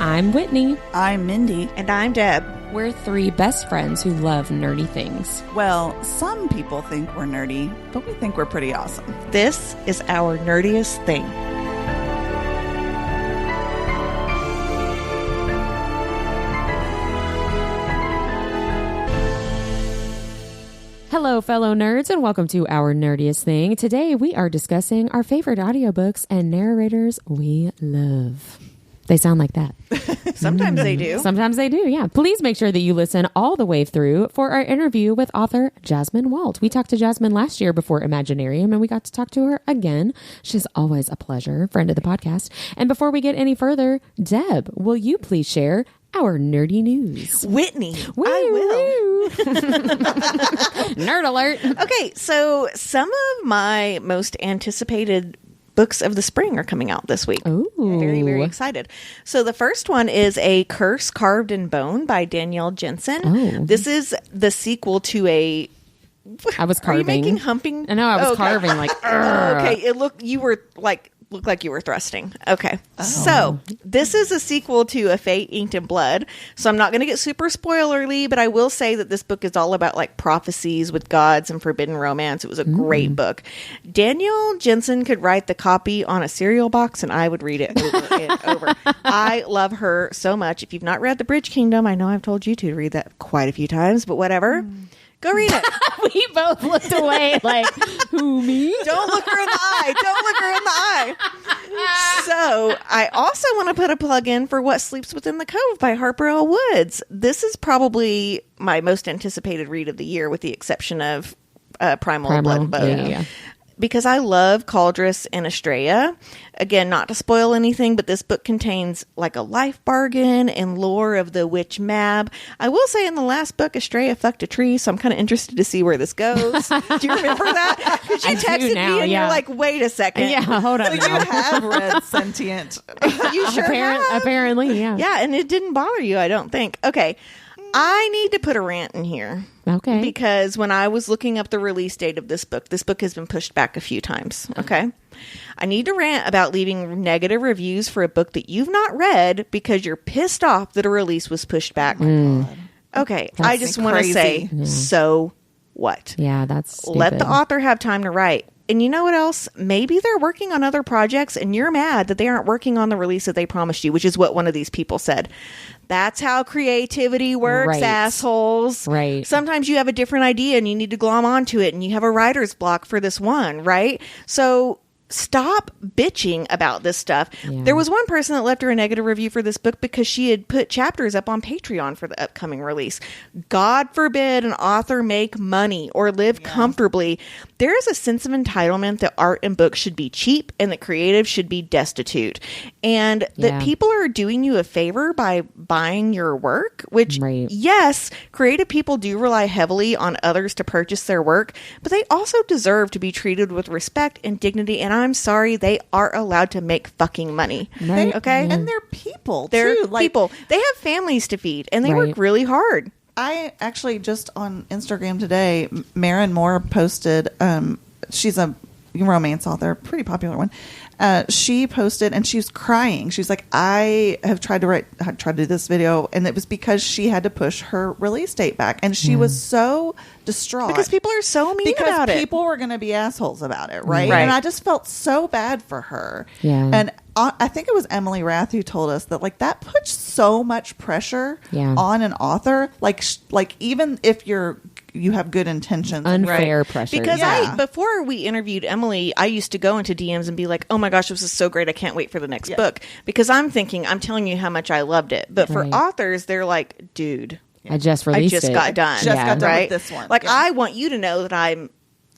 I'm Whitney. I'm Mindy. And I'm Deb. We're three best friends who love nerdy things. Well, some people think we're nerdy, but we think we're pretty awesome. This is our nerdiest thing. Hello, fellow nerds, and welcome to our nerdiest thing. Today, we are discussing our favorite audiobooks and narrators we love. They sound like that. Sometimes they do. Sometimes they do, yeah. Please make sure that you listen all the way through for our interview with author Jasmine Walt. We talked to Jasmine last year before Imaginarium, and we got to talk to her again. She's always a pleasure, friend of the podcast. And before we get any further, Deb, will you please share our nerdy news? Whitney, Woo, I will. Nerd alert. Okay, so some of my most anticipated books of the spring are coming out this week. Ooh. Very, very excited. So the first one is A Curse Carved in Bone by Danielle Jensen. Oh. This is the sequel to a... I was carving. Are you making humping? I know, I was Okay. carving like... Okay, it looked like you were thrusting. Okay. Oh. So this is a sequel to A Fate Inked in Blood. So I'm not going to get super spoilerly, but I will say that this book is all about like prophecies with gods and forbidden romance. It was a great book. Danielle Jensen could write the copy on a cereal box and I would read it over and over. I love her so much. If you've not read The Bridge Kingdom, I know I've told you to read that quite a few times, but whatever. Go read it. We both looked away like, who, me? Don't look her in the eye. Don't look her in the eye. So I also want to put a plug in for What Sleeps Within the Cove by Harper L. Woods. This is probably my most anticipated read of the year, with the exception of Primal Blood Bone. Yeah. Because I love Caldress and Estrella. Again, not to spoil anything, but this book contains like a life bargain and lore of the witch Mab. I will say in the last book, Estrella fucked a tree, so I'm kind of interested to see where this goes. Do you remember that? Because you texted me and you're like, wait a second. Yeah, hold on. So you have read Sentient. You sure have. Apparently, yeah. Yeah, and it didn't bother you, I don't think. Okay. I need to put a rant in here. Okay. Because when I was looking up the release date of this book has been pushed back a few times. Okay. I need to rant about leaving negative reviews for a book that you've not read because you're pissed off that a release was pushed back. Okay. I just want to say, so what? Yeah, that's stupid. Let the author have time to write. And you know what else? Maybe they're working on other projects and you're mad that they aren't working on the release that they promised you, which is what one of these people said. That's how creativity works, Right. assholes. Right. Sometimes you have a different idea and you need to glom onto it and you have a writer's block for this one, right? So stop bitching about this stuff. Yeah. There was one person that left her a negative review for this book because she had put chapters up on Patreon for the upcoming release. God forbid an author make money or live comfortably. There is a sense of entitlement that art and books should be cheap and that creatives should be destitute. And that people are doing you a favor by buying your work, which, yes, creative people do rely heavily on others to purchase their work, but they also deserve to be treated with respect and dignity. And I'm sorry, they are allowed to make fucking money. Right. Okay? And they're people, They're too. people. They have families to feed, and they work really hard. I actually just on Instagram today, Maren Moore posted, she's a romance author, pretty popular one. She posted and she was crying. She's like, I have tried to do this video, and it was because she had to push her release date back, and she was so distraught because people are so mean about it. Because people were going to be assholes about it, right? And I just felt so bad for her. Yeah. And I think it was Emily Rath who told us that like that puts so much pressure on an author. Like even if you have good intentions, unfair pressure. Because before we interviewed Emily, I used to go into DMs and be like, "Oh my gosh, this is so great! I can't wait for the next book." Because I'm telling you how much I loved it. But for authors, they're like, "Dude, I just released it. Got done. Just got done with this one." Like I want you to know that I'm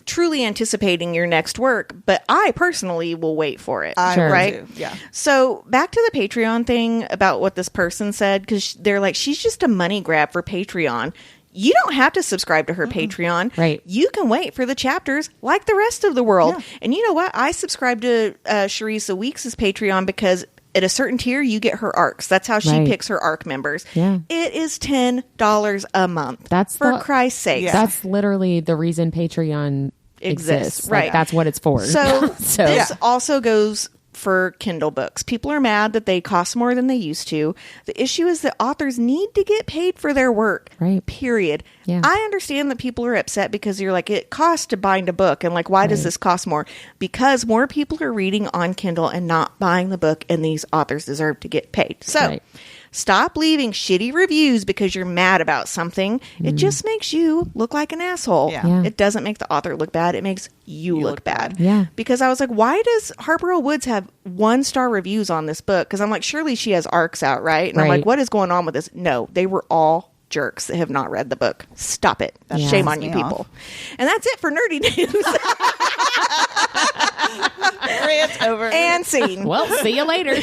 truly anticipating your next work, but I personally will wait for it. Right? Yeah. So back to the Patreon thing about what this person said, because they're like, she's just a money grab for Patreon. You don't have to subscribe to her Patreon. Right. You can wait for the chapters like the rest of the world. Yeah. And you know what? I subscribe to Sharissa Weeks' Patreon because at a certain tier, you get her arcs. That's how she picks her arc members. Yeah. It is $10 a month. That's for Christ's sake. Yeah. That's literally the reason Patreon exists. Right. Like, that's what it's for. So this also goes for Kindle books. People are mad that they cost more than they used to. The issue is that authors need to get paid for their work. Right. Period. Yeah. I understand that people are upset because you're like, it costs to bind a book. And like, why does this cost more? Because more people are reading on Kindle and not buying the book, and these authors deserve to get paid. So stop leaving shitty reviews because you're mad about something. It just makes you look like an asshole. Yeah. It doesn't make the author look bad. It makes you look bad. Yeah. Because I was like, why does Harper L. Woods have 1-star reviews on this book? Because I'm like, surely she has arcs out, right? And I'm like, what is going on with this? No, they were all jerks that have not read the book. Stop it. Shame on you people. And that's it for nerdy news. Rant over. And scene. Well, see you later.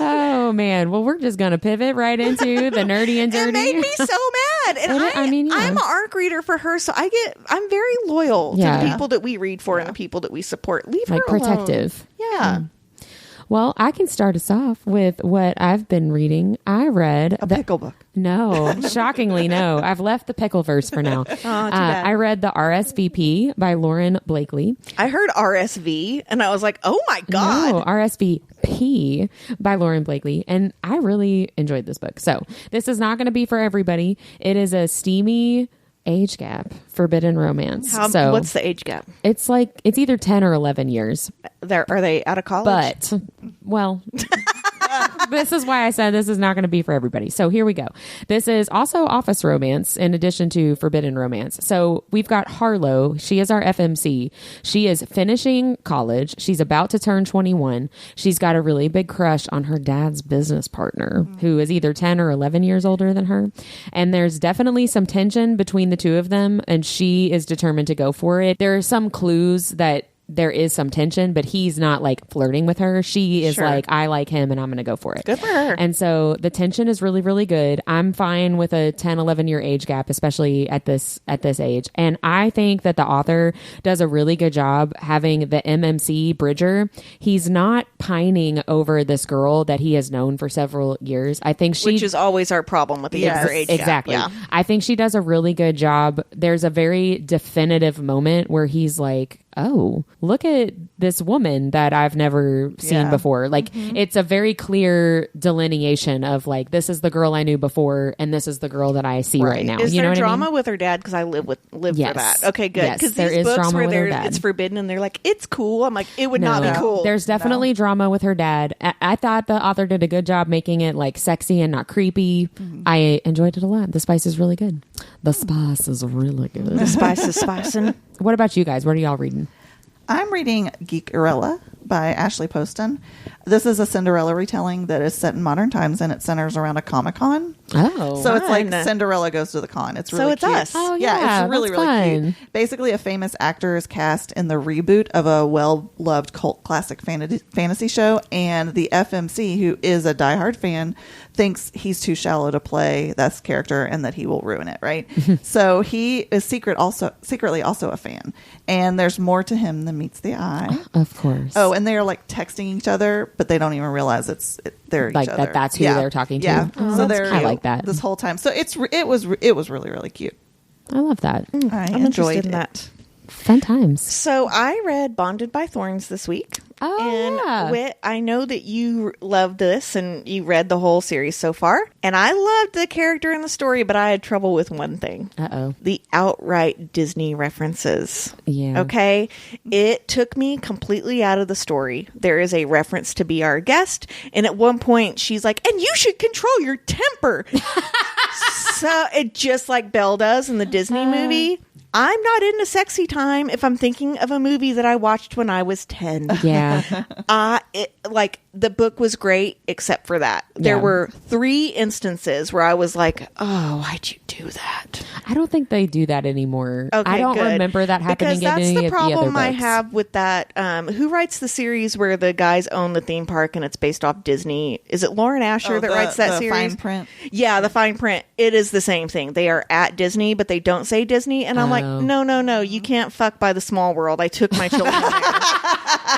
Oh man. Well, we're just gonna pivot right into the nerdy and dirty. It made me so mad. And I'm an arc reader for her, so I'm very loyal to the people that we read for and the people that we support. Leave her alone. Protective. Yeah. Well, I can start us off with what I've been reading. I read A pickle book. No, shockingly, no. I've left the pickle verse for now. Too bad. I read the RSVP by Lauren Blakely. I heard RSV and I was like, oh my God. No, RSVP by Lauren Blakely. And I really enjoyed this book. So this is not going to be for everybody. It is a steamy age gap, forbidden romance. What's the age gap? It's either 10 or 11 years. Are they out of college? But, well, this is why I said this is not going to be for everybody. So here we go. This is also office romance in addition to forbidden romance. So we've got Harlow. She is our FMC. She is finishing college. She's about to turn 21. She's got a really big crush on her dad's business partner, who is either 10 or 11 years older than her. And there's definitely some tension between the two of them, and she is determined to go for it. There are some clues that there is some tension, but he's not like flirting with her. She is like, I like him and I'm going to go for it. Good for her. And so the tension is really, really good. I'm fine with a 10, 11 year age gap, especially at this age. And I think that the author does a really good job having the MMC Bridger. He's not pining over this girl that he has known for several years. I think which is always our problem with the younger age gap. Exactly. Yeah. I think she does a really good job. There's a very definitive moment where he's like, oh, look at this woman that I've never seen before. Like, it's a very clear delineation of like, this is the girl I knew before and this is the girl that I see right now. Is you know there what drama I mean? with her dad? Because I live for that. Okay, good. Yes, because there these is books drama where with her dad. it's forbidden and they're like, it's cool. I'm like, it would not be cool. There's definitely drama with her dad. I thought the author did a good job making it like sexy and not creepy. I enjoyed it a lot. The spice is really good. The spice is really good. The spice is spicing. What about you guys? What are y'all reading? I'm reading Geekerella by Ashley Poston. This is a Cinderella retelling that is set in modern times, and it centers around a Comic-Con. Oh, so it's like Cinderella goes to the con. It's really it's cute. us. Oh, yeah, it's really, that's really fun. cute. Basically, a famous actor is cast in the reboot of a well-loved cult classic fantasy show, and the FMC, who is a diehard fan, thinks he's too shallow to play that character and that he will ruin it, right? So he is secretly also a fan, and there's more to him than meets the eye. Of course. Oh, and they're like texting each other, but they don't even realize they're like each other. that's who they're talking to. Yeah, Oh, so I like that this whole time. So it was really, really cute. I love that. I'm interested in that. Fun times. So I read Bonded by Thorns this week. Oh, and yeah. Whit, I know that you loved this and you read the whole series so far. And I loved the character and the story, but I had trouble with one thing. Uh-oh. The outright Disney references. Yeah. Okay? It took me completely out of the story. There is a reference to Be Our Guest. And at one point, she's like, and you should control your temper. So it just like Belle does in the Disney movie. I'm not into sexy time if I'm thinking of a movie that I watched when I was 10. Yeah. The book was great except for that. There were 3 instances where I was like, oh, why'd you do that? I don't think they do that anymore. Okay, I don't good. remember that happening because in any that's of the the other problem books. I have with that. Who writes the series where the guys own the theme park and it's based off Disney? Is it Lauren Asher that writes that series? Fine Print. Yeah, the Fine Print. It is the same thing. They are at Disney, but they don't say Disney. And I'm like, no, you can't fuck by the small world. I took my children there.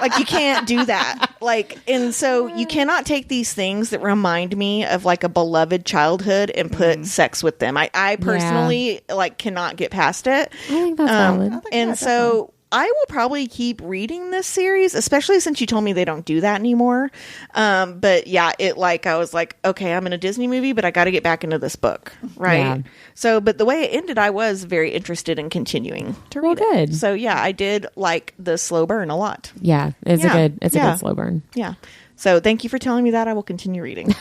Like, you can't do that. Like, and so you cannot take these things that remind me of like a beloved childhood and put sex with them. I personally like cannot get past it. I think that's valid. And so I will probably keep reading this series, especially since you told me they don't do that anymore. But yeah, I was like, okay, I'm in a Disney movie, but I got to get back into this book, right? Yeah. So, but the way it ended, I was very interested in continuing to read it. Good. So yeah, I did like the slow burn a lot. Yeah, it's a good slow burn. Yeah. So thank you for telling me that. I will continue reading. You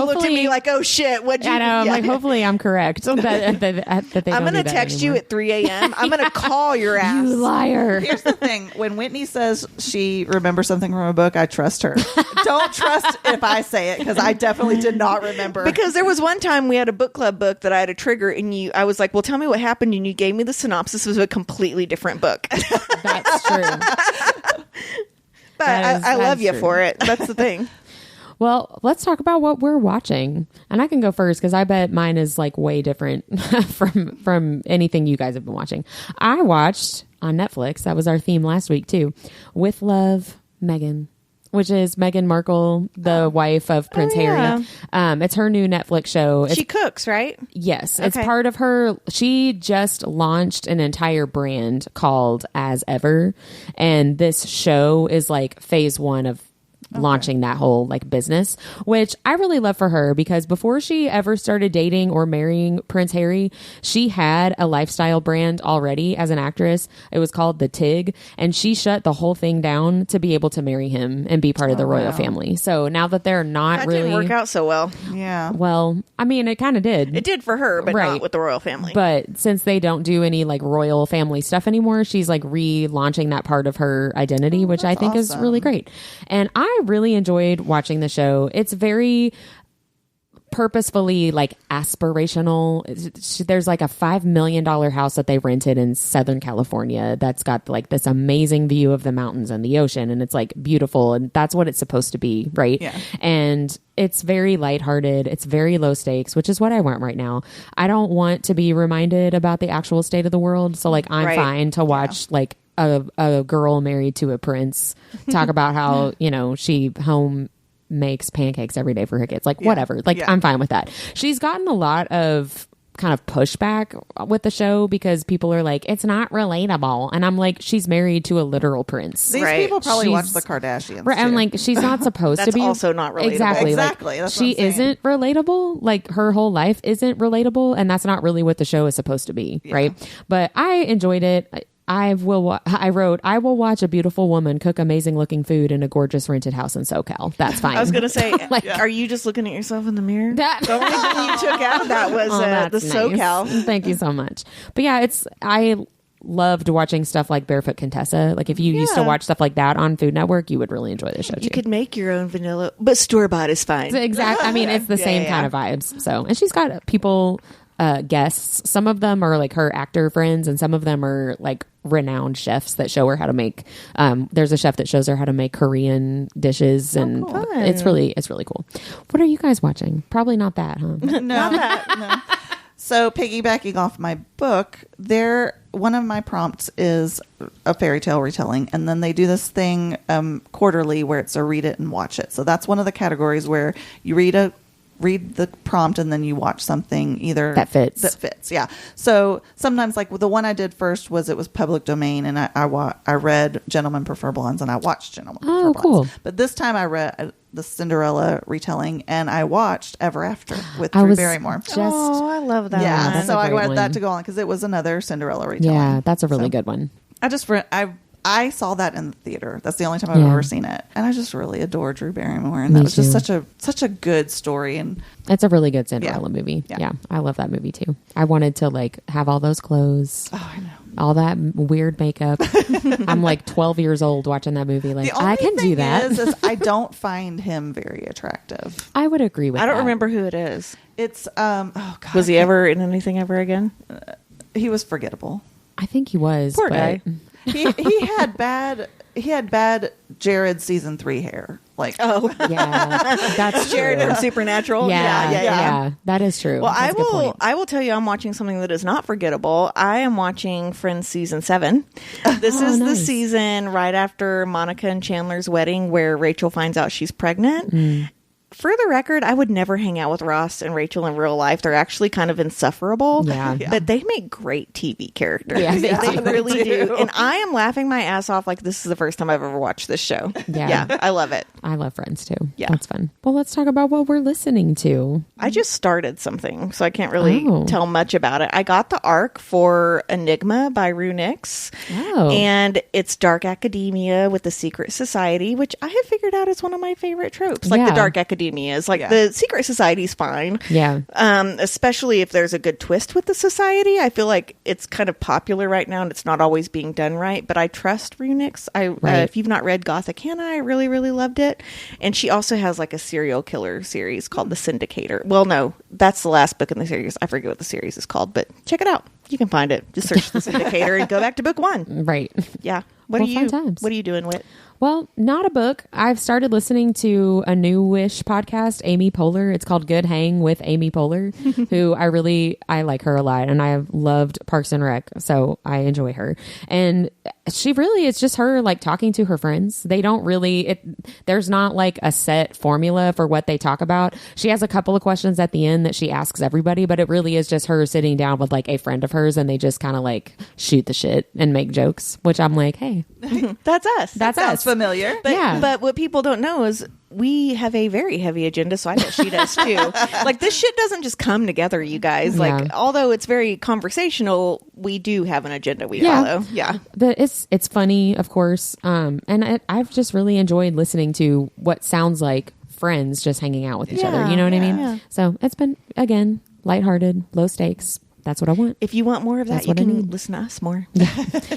looked at me like, oh shit, what'd you... I know, I'm like, hopefully I'm correct. that they I'm going to text you at 3 a.m. I'm going to call your ass. You liar. Here's the thing. When Whitney says she remembers something from a book, I trust her. Don't trust if I say it, because I definitely did not remember. Because there was one time we had a book club book that I had a trigger, and I was like, well, tell me what happened, and you gave me the synopsis of a completely different book. That's true. But I love you for it. That's the thing. Well, let's talk about what we're watching. And I can go first because I bet mine is like way different from anything you guys have been watching. I watched on Netflix, that was our theme last week too, With Love, Meghan, which is Meghan Markle, the wife of Prince Harry. It's her new Netflix show. She cooks, right? Yes. It's part of her. She just launched an entire brand called As Ever. And this show is like phase one of launching that whole like business, which I really love for her, because before she ever started dating or marrying Prince Harry, she had a lifestyle brand already as an actress. It was called The Tig, and she shut the whole thing down to be able to marry him and be part of the royal family. So now that they're not that didn't work out so well. Yeah. Well, I mean, it kind of did. It did for her, but not with the royal family. But since they don't do any like royal family stuff anymore, she's like relaunching that part of her identity, which I think is really great. And I really enjoyed watching the show. It's very purposefully like aspirational. There's like a $5 million house that they rented in Southern California that's got like this amazing view of the mountains and the ocean, and it's like beautiful, and that's what it's supposed to be, right? Yeah. And it's very lighthearted. It's very low stakes, which is what I want right now. I don't want to be reminded about the actual state of the world, so like I'm fine to watch like a girl married to a prince talk about how, you know, she makes pancakes every day for her kids. Like, whatever. Like, I'm fine with that. She's gotten a lot of kind of pushback with the show because people are like, it's not relatable. And I'm like, she's married to a literal prince. These people probably watch the Kardashians. Right. I'm like, she's not supposed to be. That's also not relatable. Exactly. Exactly. Like, she isn't relatable. Like, her whole life isn't relatable. And that's not really what the show is supposed to be. Yeah. Right. But I enjoyed it. I will watch a beautiful woman cook amazing looking food in a gorgeous rented house in SoCal. That's fine. I was going to say, like, are you just looking at yourself in the mirror? The only thing you took out of that was the SoCal. Nice. Thank you so much. But yeah, I loved watching stuff like Barefoot Contessa. Like, if you used to watch stuff like that on Food Network, you would really enjoy the show too. You could make your own vanilla, but store-bought is fine. Exactly. I mean, it's the same kind of vibes. So, and she's got people... guests. Some of them are like her actor friends, and some of them are like renowned chefs that show her how to make. There's a chef that shows her how to make Korean dishes, and it's really cool. What are you guys watching? Probably not that, huh? Not that. No. So piggybacking off my book, one of my prompts is a fairy tale retelling, and then they do this thing quarterly where it's a read it and watch it. So that's one of the categories where you read the prompt and then you watch something either that fits. Yeah. So sometimes, like the one I did first it was public domain, and I read Gentlemen Prefer Blondes, and I watched Gentlemen Prefer Blondes. Cool. But this time I read the Cinderella retelling, and I watched Ever After with Drew Barrymore. I love that. Yeah. So I wanted that to go on because it was another Cinderella retelling. Yeah, that's a really good one. I saw that in the theater. That's the only time I've ever seen it, and I just really adore Drew Barrymore, and that was just such a good story. And it's a really good Cinderella movie. Yeah, I love that movie too. I wanted to like have all those clothes. Oh, I know. All that weird makeup. I'm like 12 years old watching that movie. Like, I can do that. Is I don't find him very attractive. I would agree with that. I don't remember who it is. It's oh god. Was he ever in anything ever again? He was forgettable. I think he was. Poor guy. He had bad Jared season 3 hair. Like, oh yeah, that's Jared true. from Supernatural. Yeah, that is true. Well, I will tell you, I'm watching something that is not forgettable. I am watching Friends season 7. This is the season right after Monica and Chandler's wedding where Rachel finds out she's pregnant. for the record, I would never hang out with Ross and Rachel in real life. They're actually kind of insufferable. Yeah. But they make great TV characters. Yeah, they really do. And I am laughing my ass off like this is the first time I've ever watched this show. Yeah. I love it. I love Friends too. Yeah. That's fun. Well, let's talk about what we're listening to. I just started something, so I can't really tell much about it. I got the arc for Enigma by Rue Nix. Oh. And it's dark academia with the secret society, which I have figured out is one of my favorite tropes. Like the dark academia is like the secret society's fine. Yeah. Especially if there's a good twist with the society. I feel like it's kind of popular right now and it's not always being done right, but I trust Rue Nix. If you've not read Gothic Hannah, I really, really loved it. And she also has like a serial killer series called The Syndicator. Well, no, that's the last book in the series. I forget what the series is called, but check it out. You can find it. Just search The Syndicator and go back to book 1. Right. Yeah. What are you doing, Whit? Well, not a book. I've started listening to a newish podcast, Amy Poehler. It's called Good Hang with Amy Poehler, who I like her a lot, and I have loved Parks and Rec, so I enjoy her. And she really, it's just her like talking to her friends. They don't really, there's not like a set formula for what they talk about. She has a couple of questions at the end that she asks everybody, but it really is just her sitting down with like a friend of hers, and they just kind of like shoot the shit and make jokes, which I'm like, hey, that's us. That's us. Familiar. But what people don't know is we have a very heavy agenda, so I bet she does too. Like this shit doesn't just come together, you guys. Like although it's very conversational, we do have an agenda we follow. Yeah. But it's funny, of course. And I've just really enjoyed listening to what sounds like friends just hanging out with each other. You know what I mean? Yeah. So it's been, again, lighthearted, low stakes. That's what I want. If you want more of that, you can listen to us more.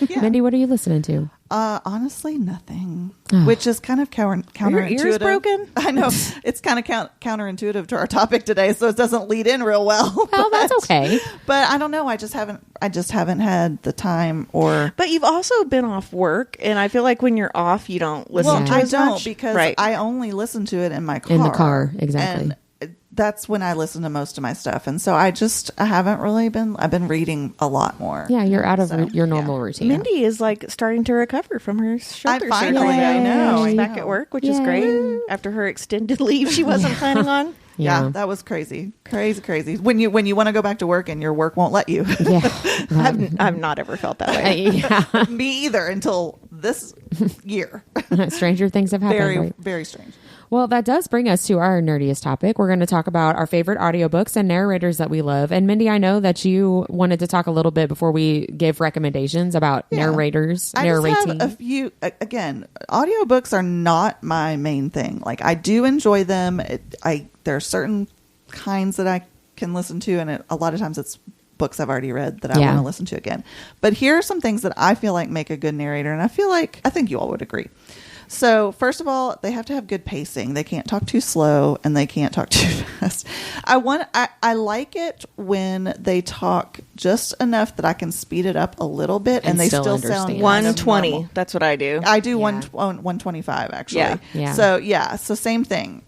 Mindy, what are you listening to? Honestly, nothing. Which is kind of counterintuitive. Are your ears broken? I know. It's kind of counterintuitive to our topic today, so it doesn't lead in real well. Well, that's okay. But I don't know. I just haven't had the time or. But you've also been off work, and I feel like when you're off, you don't listen to it as much. I don't because I only listen to it in my car. In the car, exactly. And that's when I listen to most of my stuff. And so I haven't really I've been reading a lot more. Yeah, you're out of your normal routine. Mindy is like starting to recover from her shoulder surgery. I know. She's back at work, which is great. After her extended leave she wasn't planning on. Yeah, that was crazy. Crazy. When you want to go back to work and your work won't let you. Yeah. I've not ever felt that way. Me either until this year. Stranger things have happened. Very, right? very strange. Well, that does bring us to our nerdiest topic. We're going to talk about our favorite audiobooks and narrators that we love. And Mindy, I know that you wanted to talk a little bit before we give recommendations about narrators, narrating. I just have a few, again, audiobooks are not my main thing. Like I do enjoy them. There are certain kinds that I can listen to, and a lot of times it's books I've already read that I want to listen to again. But here are some things that I feel like make a good narrator, and I think you all would agree. So first of all, they have to have good pacing. They can't talk too slow and they can't talk too fast. I like it when they talk just enough that I can speed it up a little bit and they still sound 120. That's what I do. I do 125 actually. Yeah. So same thing.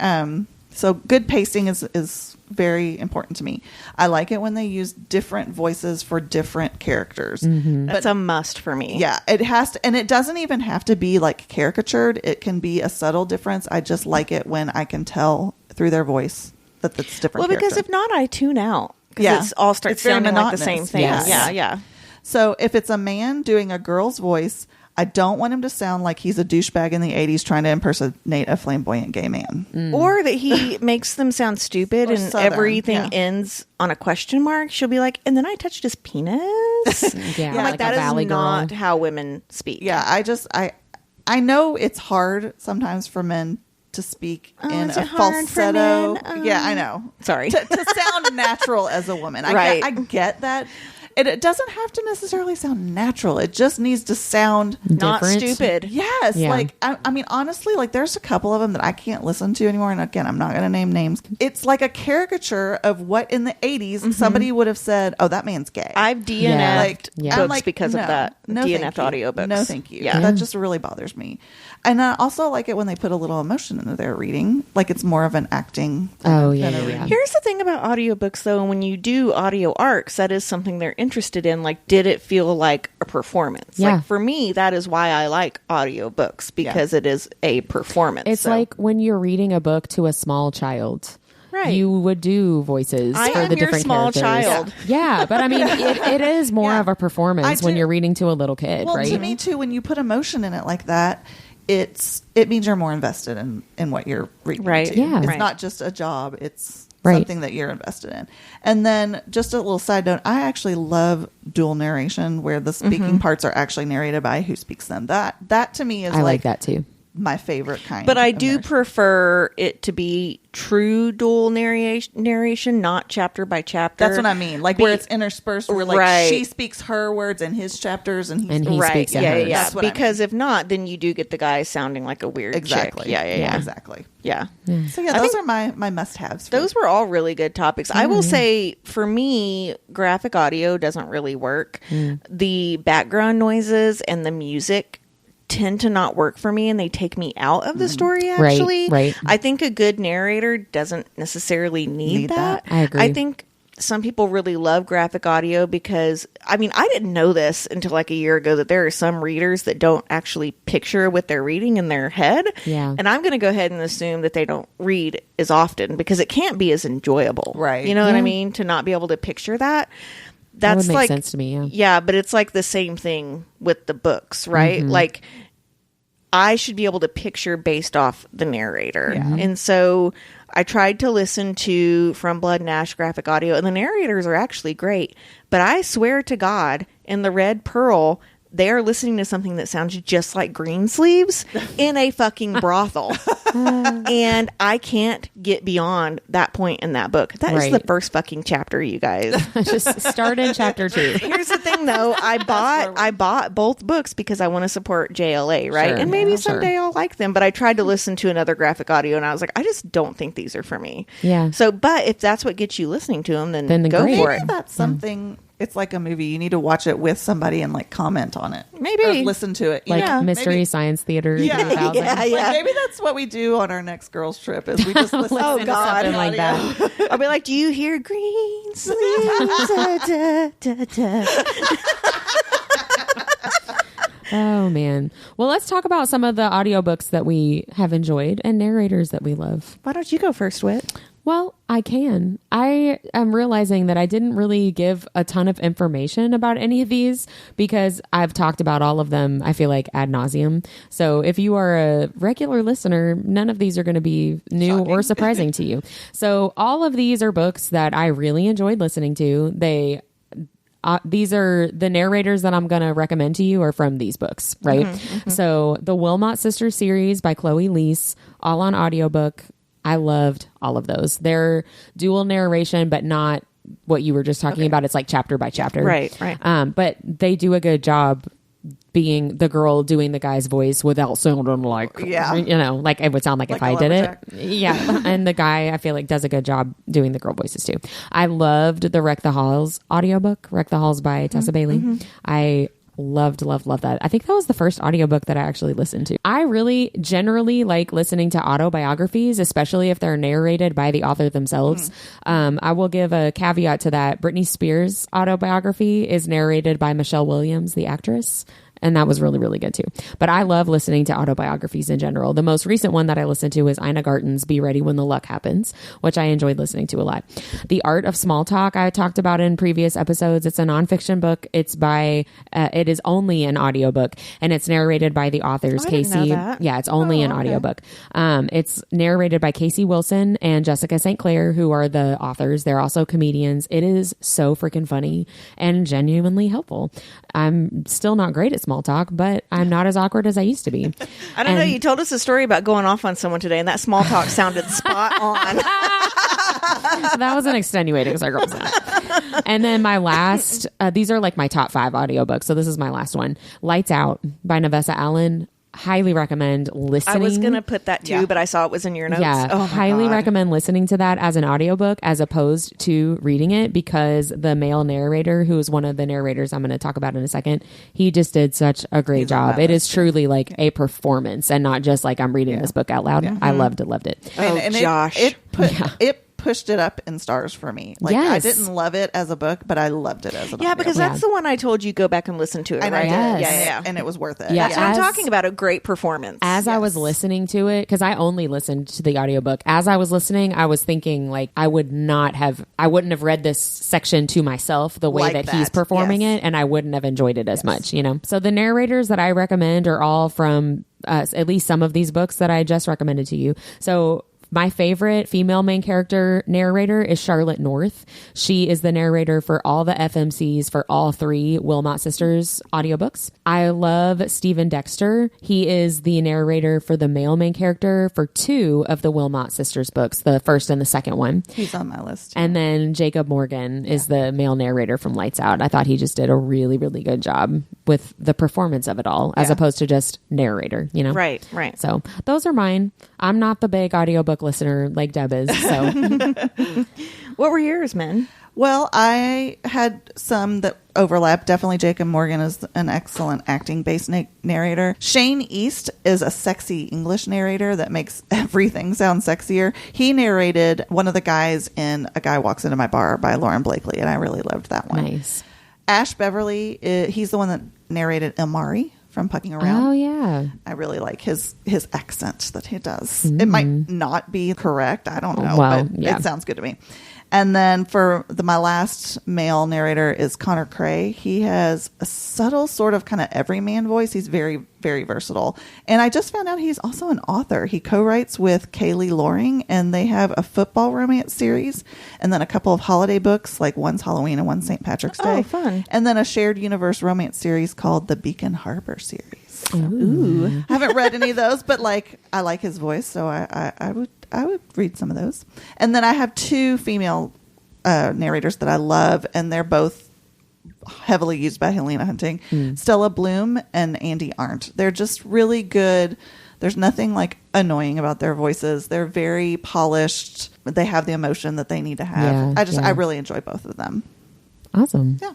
So good pacing is very important to me. I like it when they use different voices for different characters. Mm-hmm. That's a must for me. Yeah, it has to, and it doesn't even have to be like caricatured. It can be a subtle difference. I just like it when I can tell through their voice that that's different. Well, because if not, I tune out. Yeah, it all starts sounding like the same thing. Yes. Yeah. So if it's a man doing a girl's voice, I don't want him to sound like he's a douchebag in the 80s trying to impersonate a flamboyant gay man. Or that he makes them sound stupid and Southern, everything ends on a question mark. She'll be like, and then I touched his penis. I'm like that is not how women speak. Yeah, I know it's hard sometimes for men to speak in a falsetto. Yeah, I know. Sorry. To sound natural as a woman. I get that. It doesn't have to necessarily sound natural. It just needs to sound not different. Stupid. Yes. Yeah. Like, I mean, honestly, like there's a couple of them that I can't listen to anymore. And again, I'm not going to name names. It's like a caricature of what in the 80s somebody would have said, oh, that man's gay. I've DNF'd books like, because of that. No, DNF'd audiobooks. No, thank you. Yeah. That just really bothers me. And I also like it when they put a little emotion into their reading. Like it's more of an acting. Oh, yeah. Here's the thing about audiobooks, though. When you do audio arcs, that is something they're interested in, like, did it feel like a performance? Yeah. Like, for me, that is why I like audiobooks, because it is a performance. It's like when you're reading a book to a small child. Right. You would do voices I for am the your different small characters. child. Yeah, but I mean, it is more of a performance when you're reading to a little kid, Well, right? to me too, when you put emotion in it like that, it means you're more invested in what you're reading. Right. Too. Yeah. It's Right. not just a job. It's Right. something that you're invested in. And then just a little side note, I actually love dual narration where the speaking parts are actually narrated by who speaks them. That to me is I like that too. my favorite kind. But I of do narration. prefer it to be true dual narration, not chapter by chapter. That's what I mean. Like where it's interspersed, where like Right. she speaks her words in his chapters and he right. speaks Yeah, hers. yeah. That's what I Because if not, then you do get the guy sounding like a weird exactly. chick. Yeah. Exactly. Yeah. So yeah, those are my must-haves. Those were all really good topics. I will say, for me, graphic audio doesn't really work. The background noises and the music tend to not work for me, and they take me out of the story, actually. Right. I think a good narrator doesn't necessarily need that. I agree. I think some people really love graphic audio because, I mean, I didn't know this until like a year ago, that there are some readers that don't actually picture what they're reading in their head. Yeah. And I'm going to go ahead and assume that they don't read as often because it can't be as enjoyable. Right. You know what I Yeah. mean? To not be able to picture that. That That's would make like, sense to me, yeah. Yeah, but it's like the same thing with the books, right? Like, I should be able to picture based off the narrator. And so I tried to listen to From Blood and Ash graphic audio, and the narrators are actually great. But I swear to God, in the Red Pearl, they are listening to something that sounds just like Greensleeves in a fucking brothel. And I can't get beyond that point in that book. That is Right. the first fucking chapter, you guys. Just start in chapter 2. Here's the thing, though. I bought both books because I want to support JLA, right? Sure. And maybe Yeah, someday I'll like them. But I tried to listen to another graphic audio, and I was like, I just don't think these are for me. Yeah. So, but if that's what gets you listening to them, then go great. for Maybe it. that's something. It's like a movie. You need to watch it with somebody and like comment on it. Maybe. Or listen to it. You Like know, Mystery maybe- Science Theater. Yeah. 3000. Yeah. Like, maybe that's what we do on our next girls trip. Is we just listen Oh, to God. something Something like that. I'll be like, do you hear green sleeves? Da, da, da. Oh, man. Well, let's talk about some of the audiobooks that we have enjoyed and narrators that we love. Why don't you go first, Whit? Well, I can. I am realizing that I didn't really give a ton of information about any of these because I've talked about all of them, I feel like, ad nauseum. So if you are a regular listener, none of these are going to be new or surprising to you. So all of these are books that I really enjoyed listening to. These are the narrators that I'm going to recommend to you are from these books, right? So the Wilmot Sisters series by Chloe Leese, all on audiobook. I loved all of those. They're dual narration, but not what you were just talking about. It's like chapter by chapter. Right. But they do a good job being the girl doing the guy's voice without sounding like, like it would sound like if Like I a did lumberjack. it. Yeah. And the guy, I feel like, does a good job doing the girl voices too. I loved the Wreck the Halls audiobook, Wreck the Halls by Tessa Bailey. I loved that. I think that was the first audiobook that I actually listened to. I really generally like listening to autobiographies, especially if they're narrated by the author themselves. I will give a caveat to that. Britney Spears' autobiography is narrated by Michelle Williams, the actress. And that was really, really good too. But I love listening to autobiographies in general. The most recent one that I listened to is Ina Garten's Be Ready When the Luck Happens, which I enjoyed listening to a lot. The Art of Small Talk I talked about in previous episodes. It's a nonfiction book. It's by, it is only an audiobook, and it's narrated by the authors, I didn't know Casey. that. Yeah, it's only an audiobook. It's narrated by Casey Wilson and Jessica St. Clair, who are the authors. They're also comedians. It is so freaking funny and genuinely helpful. I'm still not great at small talk, but I'm not as awkward as I used to be. I don't know. You told us a story about going off on someone today, and that small talk sounded spot on. That was an extenuating circumstance. And then my last, these are like my top 5 audiobooks. So this is my last one. Lights Out by Nevessa Allen. Highly recommend listening. I was going to put that too, Yeah. but I saw it was in your notes. Yeah, Oh, my highly God. recommend listening to that as an audiobook as opposed to reading it, because the male narrator, who is one of the narrators I'm going to talk about in a second, he just did such a great job. It is truly like a performance and not just like I'm reading this book out loud. I loved it. Oh, and Josh. It pushed it up in stars for me. Like Yes. I didn't love it as a book, but I loved it as an Yeah, because that's the one I told you go back and listen to it, and right? I did. Yes. And it was worth it. Yeah. That's what I'm As- talking about. A great performance. As I was listening to it, because I only listened to the audiobook, as I was listening, I was thinking like I wouldn't have read this section to myself the way Like that he's that, performing yes. it, and I wouldn't have enjoyed it as much, you know? So the narrators that I recommend are all from at least some of these books that I just recommended to you. So my favorite female main character narrator is Charlotte North. She is the narrator for all the FMCs for all 3 Wilmot Sisters audiobooks. I love Stephen Dexter. He is the narrator for the male main character for 2 of the Wilmot Sisters books, the first and the second one. He's on my list. And then Jacob Morgan is the male narrator from Lights Out. I thought he just did a really, really good job with the performance of it all, as opposed to just narrator, you know? Right. So those are mine. I'm not the big audiobook listener like Deb is. So What were yours, men? Well, I had some that overlap. Definitely Jacob Morgan is an excellent acting-based narrator. Shane East is a sexy English narrator that makes everything sound sexier. He narrated one of the guys in A Guy Walks Into My Bar by Lauren Blakely, and I really loved that one. nice. Ash Beverly, he's the one that narrated Amari from Pucking Around. Oh yeah. I really like his accent that he does. It might not be correct. I don't know, Well, but yeah. it sounds good to me. And then for my last male narrator is Connor Cray. He has a subtle sort of kind of everyman voice. He's very, very versatile. And I just found out he's also an author. He co-writes with Kaylee Loring, and they have a football romance series and then a couple of holiday books, like one's Halloween and one's St. Patrick's Day. Oh, fun. And then a shared universe romance series called the Beacon Harbor series. Ooh. I haven't read any of those, but like I like his voice, so I would read some of those. And then I have 2 female narrators that I love, and they're both heavily used by Helena Hunting. Stella Bloom and Andy Arndt. They're just really good. There's nothing like annoying about their voices. They're very polished. They have the emotion that they need to have. Yeah, I really enjoy both of them. Awesome. Yeah.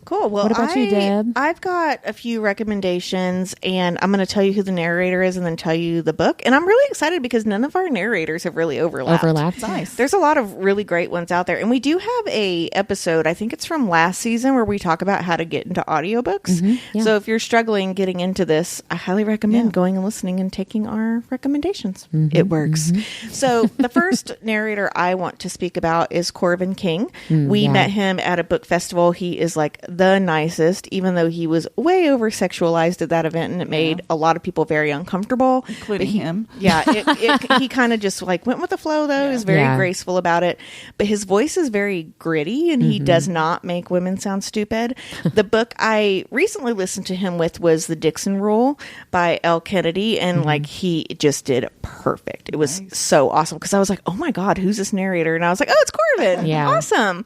Cool. Well, What about you, Deb? I've got a few recommendations, and I'm going to tell you who the narrator is and then tell you the book. And I'm really excited because none of our narrators have really overlapped. Nice. There's a lot of really great ones out there. And we do have a episode, I think it's from last season, where we talk about how to get into audiobooks. yeah. So if you're struggling getting into this, I highly recommend going and listening and taking our recommendations. It works. So the first narrator I want to speak about is Corbin King. We met him at a book festival. He is like the nicest, even though he was way over sexualized at that event, and it made a lot of people very uncomfortable, Including him. Yeah, he kind of just like went with the flow, though. He was very graceful about it, but his voice is very gritty, and he does not make women sound stupid. The book I recently listened to him with was The Dixon Rule by L. Kennedy, and like he just did perfect. It was so awesome because I was like, oh my God, who's this narrator? And I was like, oh, it's Corbin. Yeah. Awesome.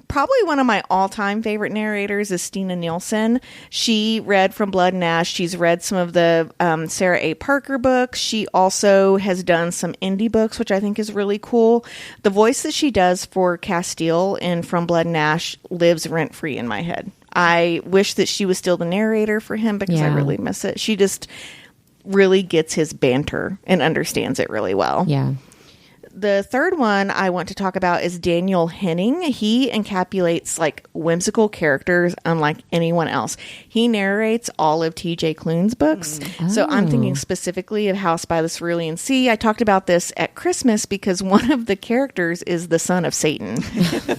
Probably one of my all-time favorite narrators is Stina Nielsen. She read From Blood and Ash. She's read some of the Sarah A. Parker books. She also has done some indie books, which I think is really cool. The voice that she does for Castile in From Blood and Ash lives rent-free in my head. I wish that she was still the narrator for him because I really miss it. She just really gets his banter and understands it really well. Yeah. The third one I want to talk about is Daniel Henning. He encapsulates like whimsical characters unlike anyone else. He narrates all of T.J. Klune's books. So I'm thinking specifically of House by the Cerulean Sea. I talked about this at Christmas because one of the characters is the son of Satan.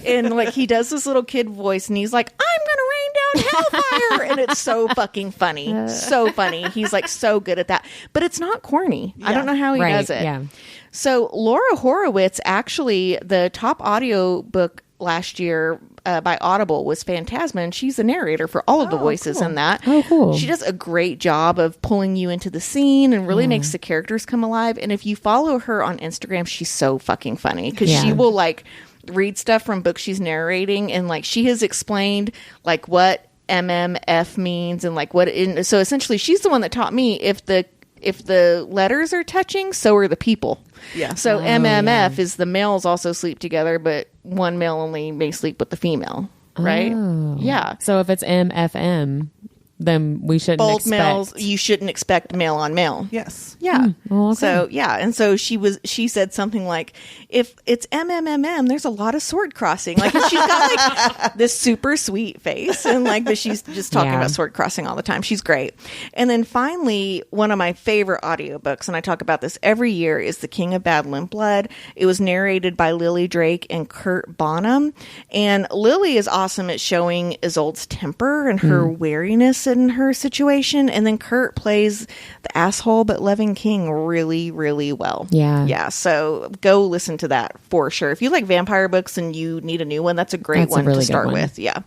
And like he does this little kid voice and he's like, I'm going to rain down hellfire. And it's so fucking funny. So funny. He's like so good at that. But it's not corny. I don't know how he does it. Yeah. So Laura Horowitz, actually, the top audiobook last year by Audible was Phantasma, and she's the narrator for all of the voices in that. Oh, cool. She does a great job of pulling you into the scene and really makes the characters come alive. And if you follow her on Instagram, she's so fucking funny because she will like read stuff from books she's narrating, and like she has explained like what MMF means and like what. So essentially, she's the one that taught me if the letters are touching, so are the people. Yeah. So MMF is the males also sleep together, but one male only may sleep with the female. Right? Oh. Yeah. So if it's MFM, then we shouldn't bold expect males, you shouldn't expect male on male. Yes. Yeah. well, okay. So yeah, and so she said something like, if it's MMMM, there's a lot of sword crossing. Like she's got like this super sweet face, and like but she's just talking about sword crossing all the time. She's great. And then finally, one of my favorite audiobooks, and I talk about this every year, is The King of Bad Limp Blood. It was narrated by Lily Drake and Kurt Bonham, and Lily is awesome at showing Isolde's temper and her wariness in her situation, and then Kurt plays the asshole but loving king really, really well. Yeah. So go listen to that for sure. If you like vampire books and you need a new one, that's a great one to start with. Yeah.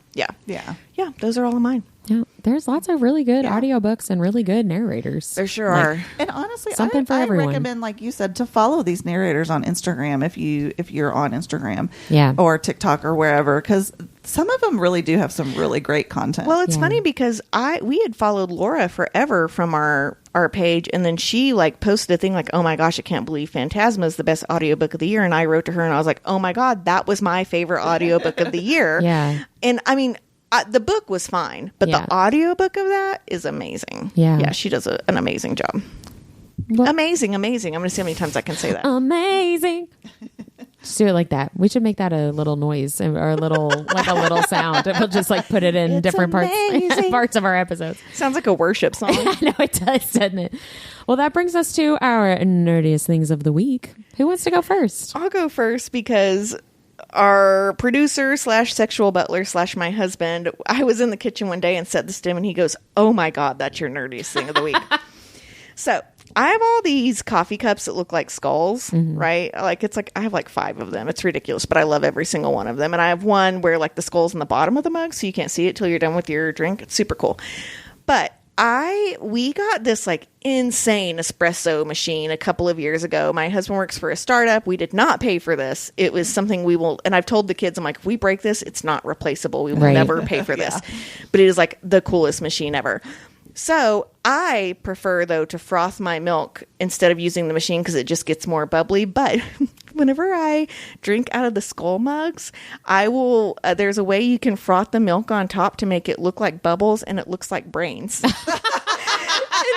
Those are all of mine. Yeah, there's lots of really good audiobooks and really good narrators. There sure are. And honestly, something for I everyone. recommend, like you said, to follow these narrators on Instagram if you're on Instagram, or TikTok or wherever, because some of them really do have some really great content. Well, it's funny because we had followed Laura forever from our page, and then she like posted a thing like, oh my gosh, I can't believe Phantasma is the best audiobook of the year, and I wrote to her and I was like, oh my god, that was my favorite audiobook of the year. And I mean, the book was fine, but the audiobook of that is amazing. Yeah, she does an amazing job. Amazing. I'm going to see how many times I can say that. Amazing. Just do it like that. We should make that a little noise or a little sound. We'll just like put it in different parts of our episodes. Sounds like a worship song. I know it does, doesn't it? Well, that brings us to our nerdiest things of the week. Who wants to go first? I'll go first because our producer / sexual butler / my husband, I was in the kitchen one day and said this to him, and he goes, oh my god, that's your nerdiest thing of the week. So I have all these coffee cups that look like skulls, right? Like it's like I have like 5 of them. It's ridiculous, but I love every single one of them. And I have one where like the skull's in the bottom of the mug, so you can't see it till you're done with your drink. It's super cool. But we got this like insane espresso machine a couple of years ago. My husband works for a startup. We did not pay for this. It was something we will, and I've told the kids, I'm like, if we break this, it's not replaceable. We will never pay for this. But it is like the coolest machine ever. So I prefer, though, to froth my milk instead of using the machine because it just gets more bubbly. But whenever I drink out of the skull mugs, I will, there's a way you can froth the milk on top to make it look like bubbles, and it looks like brains. And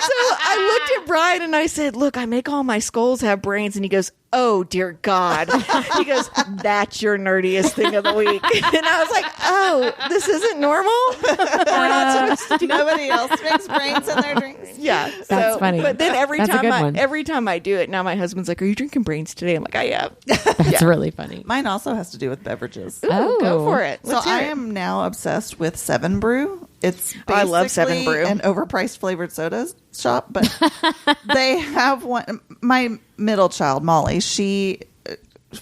so I looked at Brian and I said, look, I make all my skulls have brains. And he goes, oh, dear God. He goes, that's your nerdiest thing of the week. And I was like, oh, this isn't normal? We're not supposed to do Nobody else makes brains in their drinks. Yeah. That's funny. But then every That's time I do it, now my husband's like, are you drinking brains today? I'm like, I am. That's really funny. Mine also has to do with beverages. Ooh, go for it. So I am now obsessed with 7 Brew. It's basically I love 7 Brew. An overpriced flavored soda shop, but they have one. My middle child, Molly, she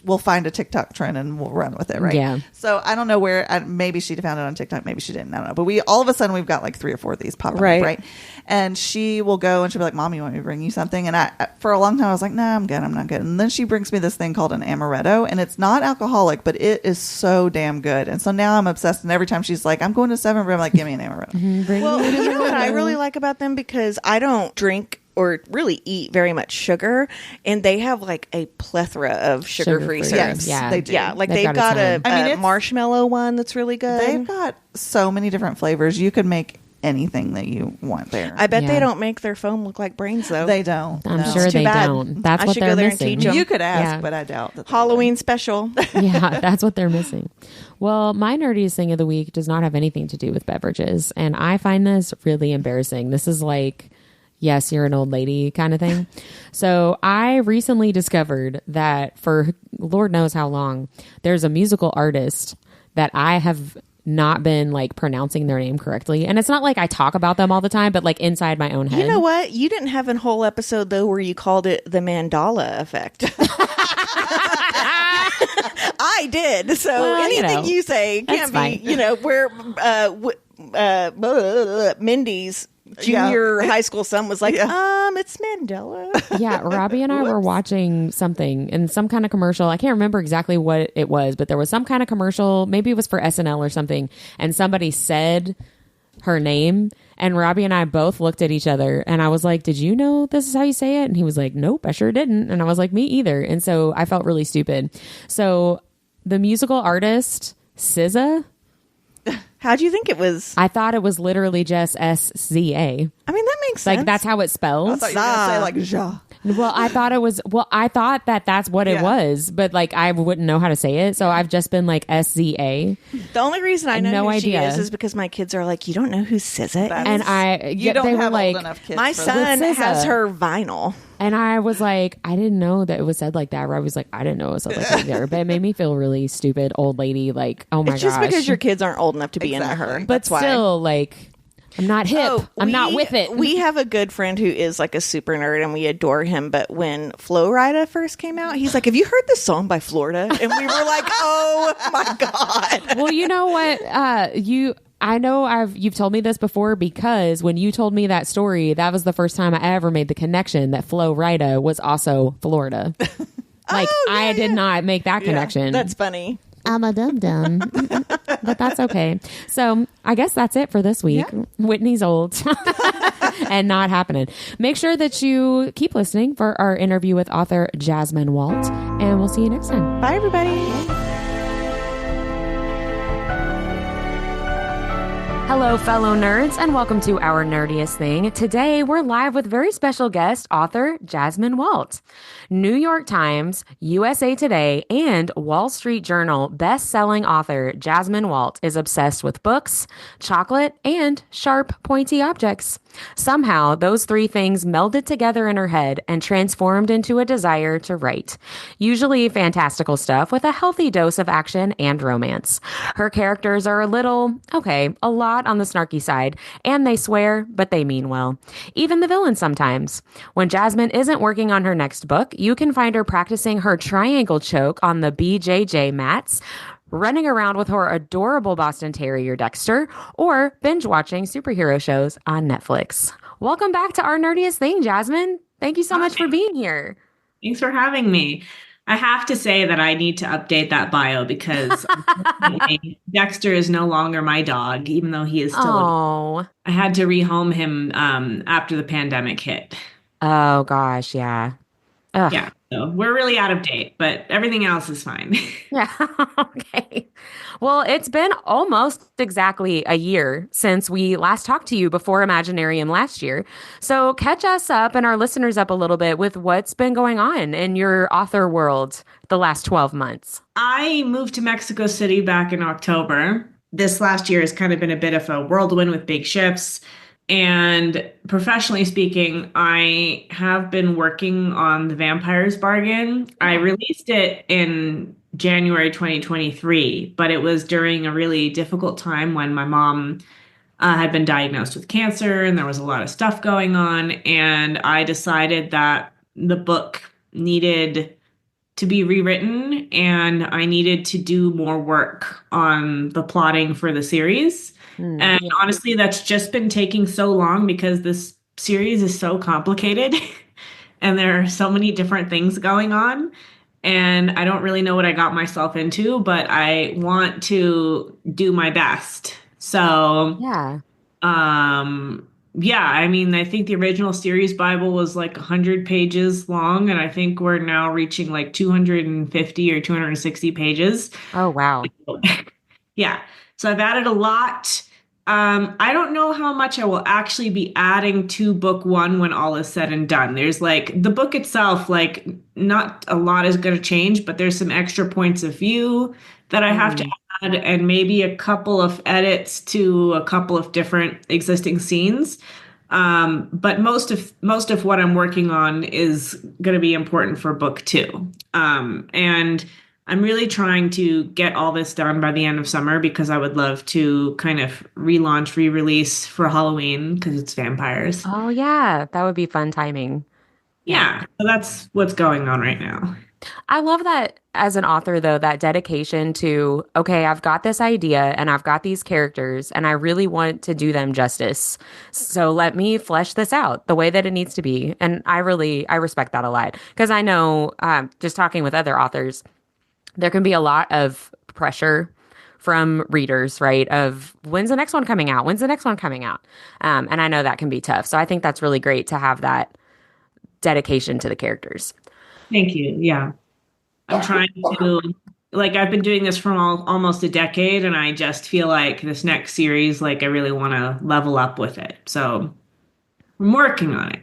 will find a TikTok trend and we'll run with it, right? Yeah. So I don't know where. Maybe she found it on TikTok, maybe she didn't. I don't know. But we all of a sudden we've got like 3 or 4 of these popping up, right? And she will go and she'll be like, "Mom, you want me to bring you something?" And I for a long time I was like, "No, I'm good. I'm not good." And then she brings me this thing called an amaretto, and it's not alcoholic, but it is so damn good. And so now I'm obsessed. And every time she's like, "I'm going to 7 Brew," I'm like, "Give me an amaretto." Well, you know what I really like about them, because I don't drink or really eat very much sugar, and they have like a plethora of sugar-free syrups. Yeah, they do. Yeah, like they've got a marshmallow one that's really good. They've got so many different flavors. You could make anything that you want there. I bet they don't make their foam look like brains, though. They don't. I'm sure they don't. That's what they're missing. You could ask, but I doubt that. Halloween special. Yeah, that's what they're missing. Well, my nerdiest thing of the week does not have anything to do with beverages, and I find this really embarrassing. This is like, yes, you're an old lady kind of thing. So I recently discovered that for Lord knows how long, there's a musical artist that I have not been like pronouncing their name correctly. And it's not like I talk about them all the time, but like inside my own head. You know what? You didn't have a whole episode though where you called it the Mandela effect. I did. So anything you say can't be, where Mindy's junior high school son was like, it's Mandela. Yeah, Robbie and I were watching something in some kind of commercial. I can't remember exactly what it was, but there was some kind of commercial. Maybe it was for SNL or something. And somebody said her name. And Robbie and I both looked at each other. And I was like, did you know this is how you say it? And he was like, nope, I sure didn't. And I was like, me either. And so I felt really stupid. So the musical artist, SZA, How'd you think it was? I thought it was literally just SZA. I mean, that makes sense. Like, that's how it's spelled. I thought you were going to say like ja. Well, I thought that that's what it was, but like I wouldn't know how to say it. So I've just been like SZA. The only reason I know No who idea. she is because my kids are like, you don't know who SZA is? And You don't they were have like, old enough kids. My for son that. has her vinyl. and I was like, I didn't know that it was said like that. Where I was like, I didn't know it was said like that either. But it made me feel really stupid, old lady. Like, oh my gosh. It's just because your kids aren't old enough to be into Exactly. her. but That's why. still, like, I'm not hip. I'm not with it. We have a good friend who is like a super nerd and we adore him. But when Flo Rida first came out, he's like, have you heard this song by Florida? And we were like, oh my God. Well, you know what? I know you've told me this before because when you told me that story, that was the first time I ever made the connection that Flo Rida was also Florida. Like, I did not make that connection. That's funny. I'm a dum-dum. But that's okay. So I guess that's it for this week. Yeah. Whitney's old and not happening. Make sure that you keep listening for our interview with author Jasmine Walt, and we'll see you next time. Bye, everybody. Hello, fellow nerds, and welcome to Our Nerdiest Thing. Today, we're live with very special guest, author Jasmine Walt. New York Times, USA Today, and Wall Street Journal best-selling author Jasmine Walt is obsessed with books, chocolate, and sharp, pointy objects. Somehow, those three things melded together in her head and transformed into a desire to write. Usually fantastical stuff with a healthy dose of action and romance. Her characters are a lot on the snarky side, and they swear, but they mean well. Even the villains sometimes. When Jasmine isn't working on her next book, you can find her practicing her triangle choke on the BJJ mats, running around with her adorable Boston Terrier Dexter, or binge watching superhero shows on Netflix. Welcome back to Our Nerdiest Thing, Jasmine. Thank you so much for being here. Thanks for having me. I have to say that I need to update that bio because Dexter is no longer my dog, even though he is still. I had to rehome him after the pandemic hit. Oh, gosh, yeah. Ugh. Yeah, so we're really out of date, but everything else is fine. Yeah. Okay. Well, it's been almost exactly a year since we last talked to you before Imaginarium last year. So catch us up and our listeners up a little bit with what's been going on in your author world the last 12 months. I moved to Mexico City back in October. This last year has kind of been a bit of a whirlwind with big shifts. And professionally speaking, I have been working on TheVampire's Bargain. I released it in January 2023, but it was during a really difficult time when my mom had been diagnosed with cancer and there was a lot of stuff going on. And I decided that the book needed to be rewritten and I needed to do more work on the plotting for the series. And honestly, that's just been taking so long because this series is so complicated and there are so many different things going on. And I don't really know what I got myself into, but I want to do my best. So, I mean, I think the original series Bible was like 100 pages long, and I think we're now reaching like 250 or 260 pages. Oh, wow. Yeah. So I've added a lot. I don't know how much I will actually be adding to book one when all is said and done. There's like the book itself, like not a lot is going to change, but there's some extra points of view that I have to add and maybe a couple of edits to a couple of different existing scenes. But most of what I'm working on is going to be important for book two. And I'm really trying to get all this done by the end of summer because I would love to kind of relaunch, re-release for Halloween because it's vampires. Oh, yeah. That would be fun timing. Yeah. So that's what's going on right now. I love that as an author, though, that dedication to, okay, I've got this idea and I've got these characters and I really want to do them justice. So let me flesh this out the way that it needs to be. And I respect that a lot because I know just talking with other authors, there can be a lot of pressure from readers, right? Of when's the next one coming out? When's the next one coming out? And I know that can be tough. So I think that's really great to have that dedication to the characters. Thank you. Yeah. I'm trying to like I've been doing this for almost a decade, and I just feel like this next series, like I really want to level up with it. So I'm working on it.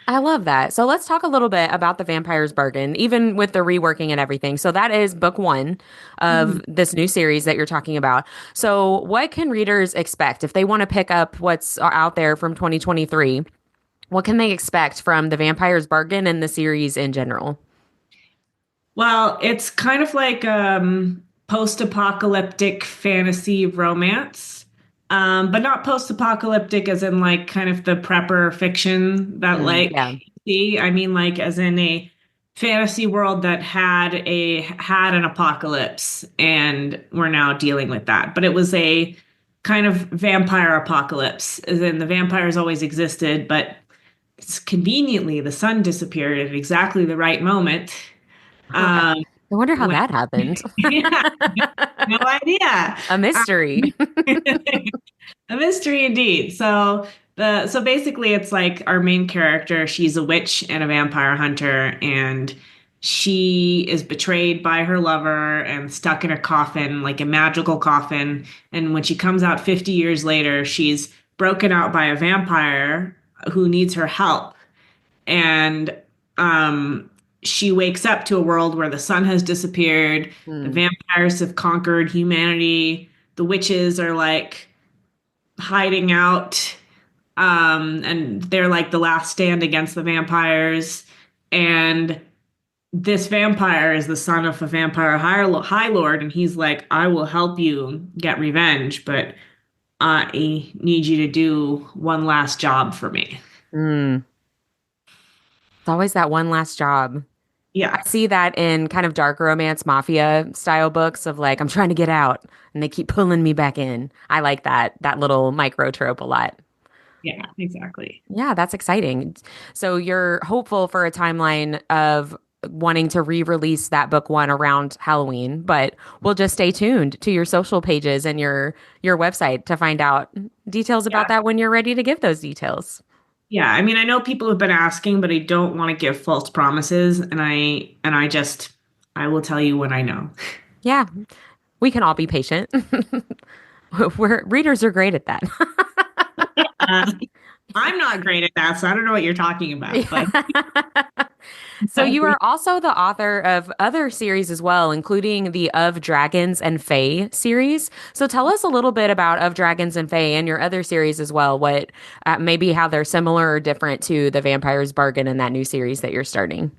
I love that. So let's talk a little bit about The Vampire's Bargain, even with the reworking and everything. So that is book one of Mhm. this new series that you're talking about. So what can readers expect if they want to pick up what's out there from 2023? What can they expect from The Vampire's Bargain and the series in general? Well, it's kind of like post-apocalyptic fantasy romance. But not post-apocalyptic as in like kind of the prepper fiction that like Yeah. see. I mean like as in a fantasy world that had an apocalypse and we're now dealing with that. But it was a kind of vampire apocalypse, as in the vampires always existed, but conveniently the sun disappeared at exactly the right moment. I Um, wonder how when, that happened. yeah, no idea. A mystery. A mystery indeed. So basically it's like our main character, she's a witch and a vampire hunter, and she is betrayed by her lover and stuck in a coffin, like a magical coffin. And when she comes out 50 years later, she's broken out by a vampire who needs her help. And um she wakes up to a world where the sun has disappeared, the Hmm. vampires have conquered humanity, the witches are like hiding out, and they're like the last stand against the vampires. And this vampire is the son of a vampire high lord, and he's like, I will help you get revenge, but I need you to do one last job for me. Hmm. It's always that one last job. I Yeah. see that in kind of dark romance mafia style books of like, I'm trying to get out and they keep pulling me back in. I like that little micro trope a lot. Yeah, exactly. Yeah, that's exciting. So you're hopeful for a timeline of wanting to re-release that book one around Halloween, but we'll just stay tuned to your social pages and your website to find out details Yeah. about that when you're ready to give those details. Yeah, I mean, I know people have been asking, but I don't want to give false promises, and I just I will tell you when I know. Yeah, we can all be patient. We're readers are great at that. Uh, I'm not great at that, so I don't know what you're talking about, but So you are also the author of other series as well, including the Of Dragons and Fae series. So tell us a little bit about Of Dragons and Fae and your other series as well. What maybe how they're similar or different to The Vampire's Bargain and that new series that you're starting.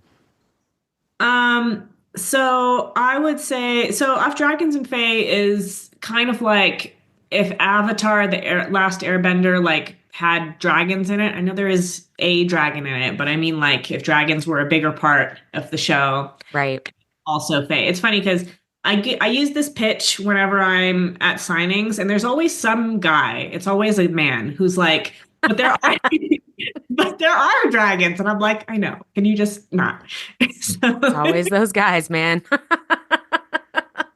um, so I would say so. Of Dragons and Fae is kind of like if Avatar, the last Airbender, like had dragons in it. I know there is a dragon in it, but I mean like if dragons were a bigger part of the show. Right. Also Faye. It's funny because I use this pitch whenever I'm at signings, and there's always some guy. It's always a man who's like, "But there are, but there are dragons," and I'm like, "I know. Can you just not?" It's So always those guys, man.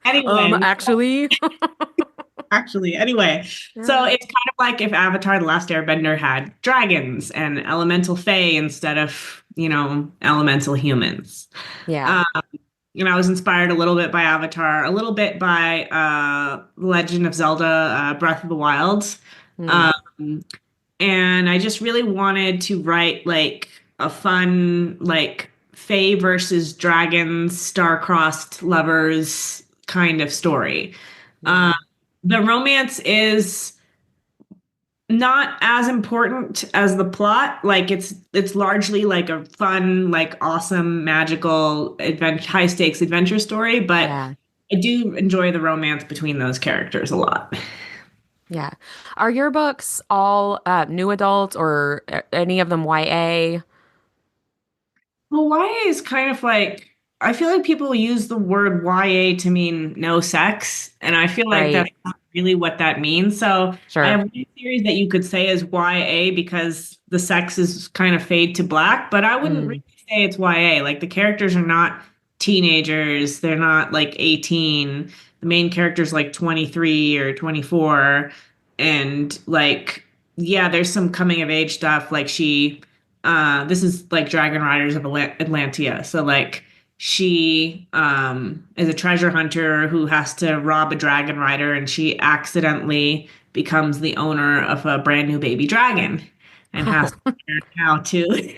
anyway, Actually. anyway, so Yeah. it's kind of like if Avatar: The Last Airbender had dragons and elemental Fae instead of elemental humans. Yeah. Um, I was inspired a little bit by Avatar, a little bit by Legend of Zelda, Breath of the Wild. Mm. Um, and I just really wanted to write like a fun, like Fae versus dragons, star-crossed lovers kind of story. Yeah. Um, the romance is not as important as the plot. Like it's largely like a fun, like awesome, magical adventure, high stakes adventure story, but Yeah. I do enjoy the romance between those characters a lot. Yeah. Are your books all new adult or any of them YA? Well, YA is kind of like I feel like people use the word YA to mean no sex, and I feel like that's Right. not really what that means. So I have Sure. one series that you could say is YA because the sex is kind of fade to black, but I wouldn't Mm. really say it's YA. Like the characters are not teenagers, they're not like 18. The main character's like 23 or 24, and like yeah, there's some coming of age stuff. Like this is like Dragon Riders of Atlantia. So like she is a treasure hunter who has to rob a dragon rider, and she accidentally becomes the owner of a brand new baby dragon and has to learn how to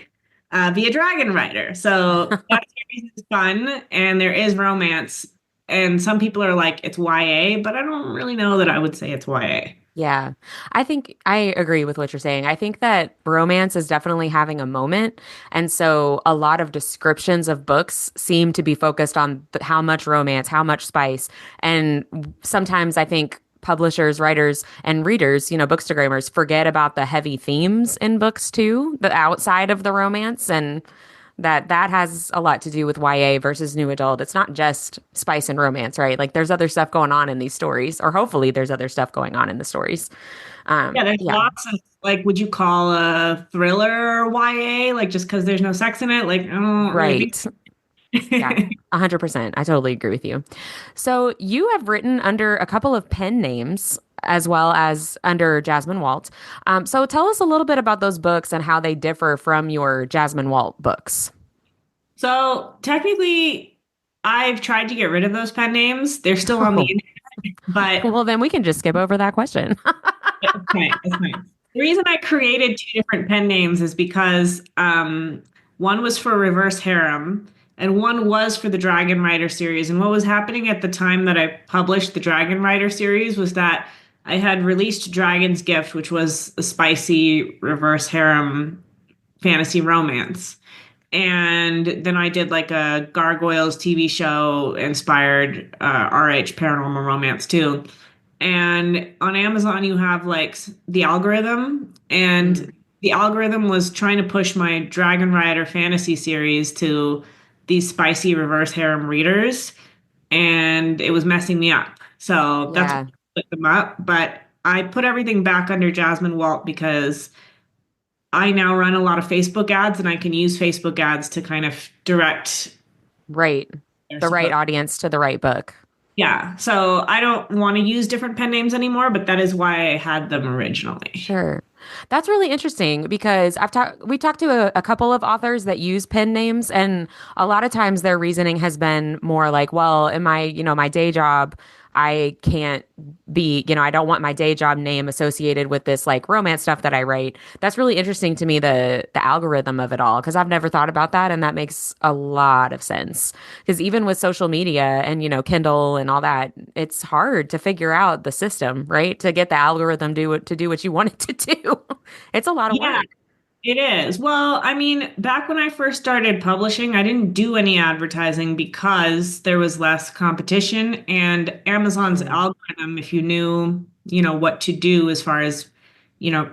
be a dragon rider. So that series is fun, and there is romance. And some people are like, it's YA, but I don't really know that I would say it's YA. Yeah, I think I agree with what you're saying. I think that romance is definitely having a moment. And so a lot of descriptions of books seem to be focused on how much romance, how much spice. And sometimes I think publishers, writers, and readers, bookstagrammers forget about the heavy themes in books too, the outside of the romance. And that has a lot to do with YA versus new adult. It's not just spice and romance, right? Like there's other stuff going on in these stories, or hopefully there's other stuff going on in the stories. Yeah, there's Yeah, lots of like, would you call a thriller YA? Like just because there's no sex in it? Like, I don't really right. Yeah, 100%. I totally agree with you. So you have written under a couple of pen names as well as under Jasmine Walt. So tell us a little bit about those books and how they differ from your Jasmine Walt books. So technically, I've tried to get rid of those pen names. They're still on the internet, but Well, then we can just skip over that question. it's fine. It's fine. The reason I created two different pen names is because one was for Reverse Harem and one was for the Dragon Rider series. And what was happening at the time that I published the Dragon Rider series was that I had released Dragon's Gift, which was a spicy reverse harem fantasy romance. And then I did like a Gargoyles TV show inspired RH paranormal romance too. And on Amazon, you have like the algorithm, and the algorithm was trying to push my Dragon Rider fantasy series to these spicy reverse harem readers, and it was messing me up. So that's why Yeah. I put them up. But I put everything back under Jasmine Walt because I now run a lot of Facebook ads, and I can use Facebook ads to kind of direct Right. their The right support. audience to the right book. Yeah. So I don't want to use different pen names anymore, but that is why I had them originally. Sure. That's really interesting because we talked to a couple of authors that use pen names, and a lot of times their reasoning has been more like, well, in my day job, I can't I don't want my day job name associated with this like romance stuff that I write. That's really interesting to me, the algorithm of it all, because I've never thought about that, and that makes a lot of sense. Because even with social media and Kindle and all that, it's hard to figure out the system, right? To get the algorithm to do what you want it to do. It's a lot of Yeah, work. it is. Well, I mean, back when I first started publishing, I didn't do any advertising because there was less competition, and Amazon's Mm. algorithm, if you knew, what to do as far as,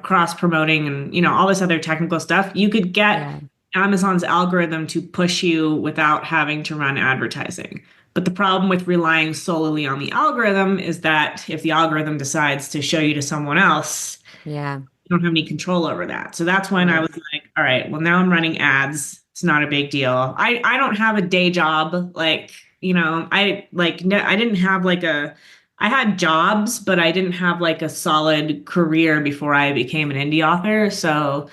cross promoting and, all this other technical stuff, you could get Yeah. Amazon's algorithm to push you without having to run advertising. But the problem with relying solely on the algorithm is that if the algorithm decides to show you to someone else, Yeah. you don't have any control over that. So that's when I Right. was like, all right, well, now I'm running ads. It's not a big deal. I don't have a day job. Like, no, I didn't have like I had jobs, but I didn't have like a solid career before I became an indie author. So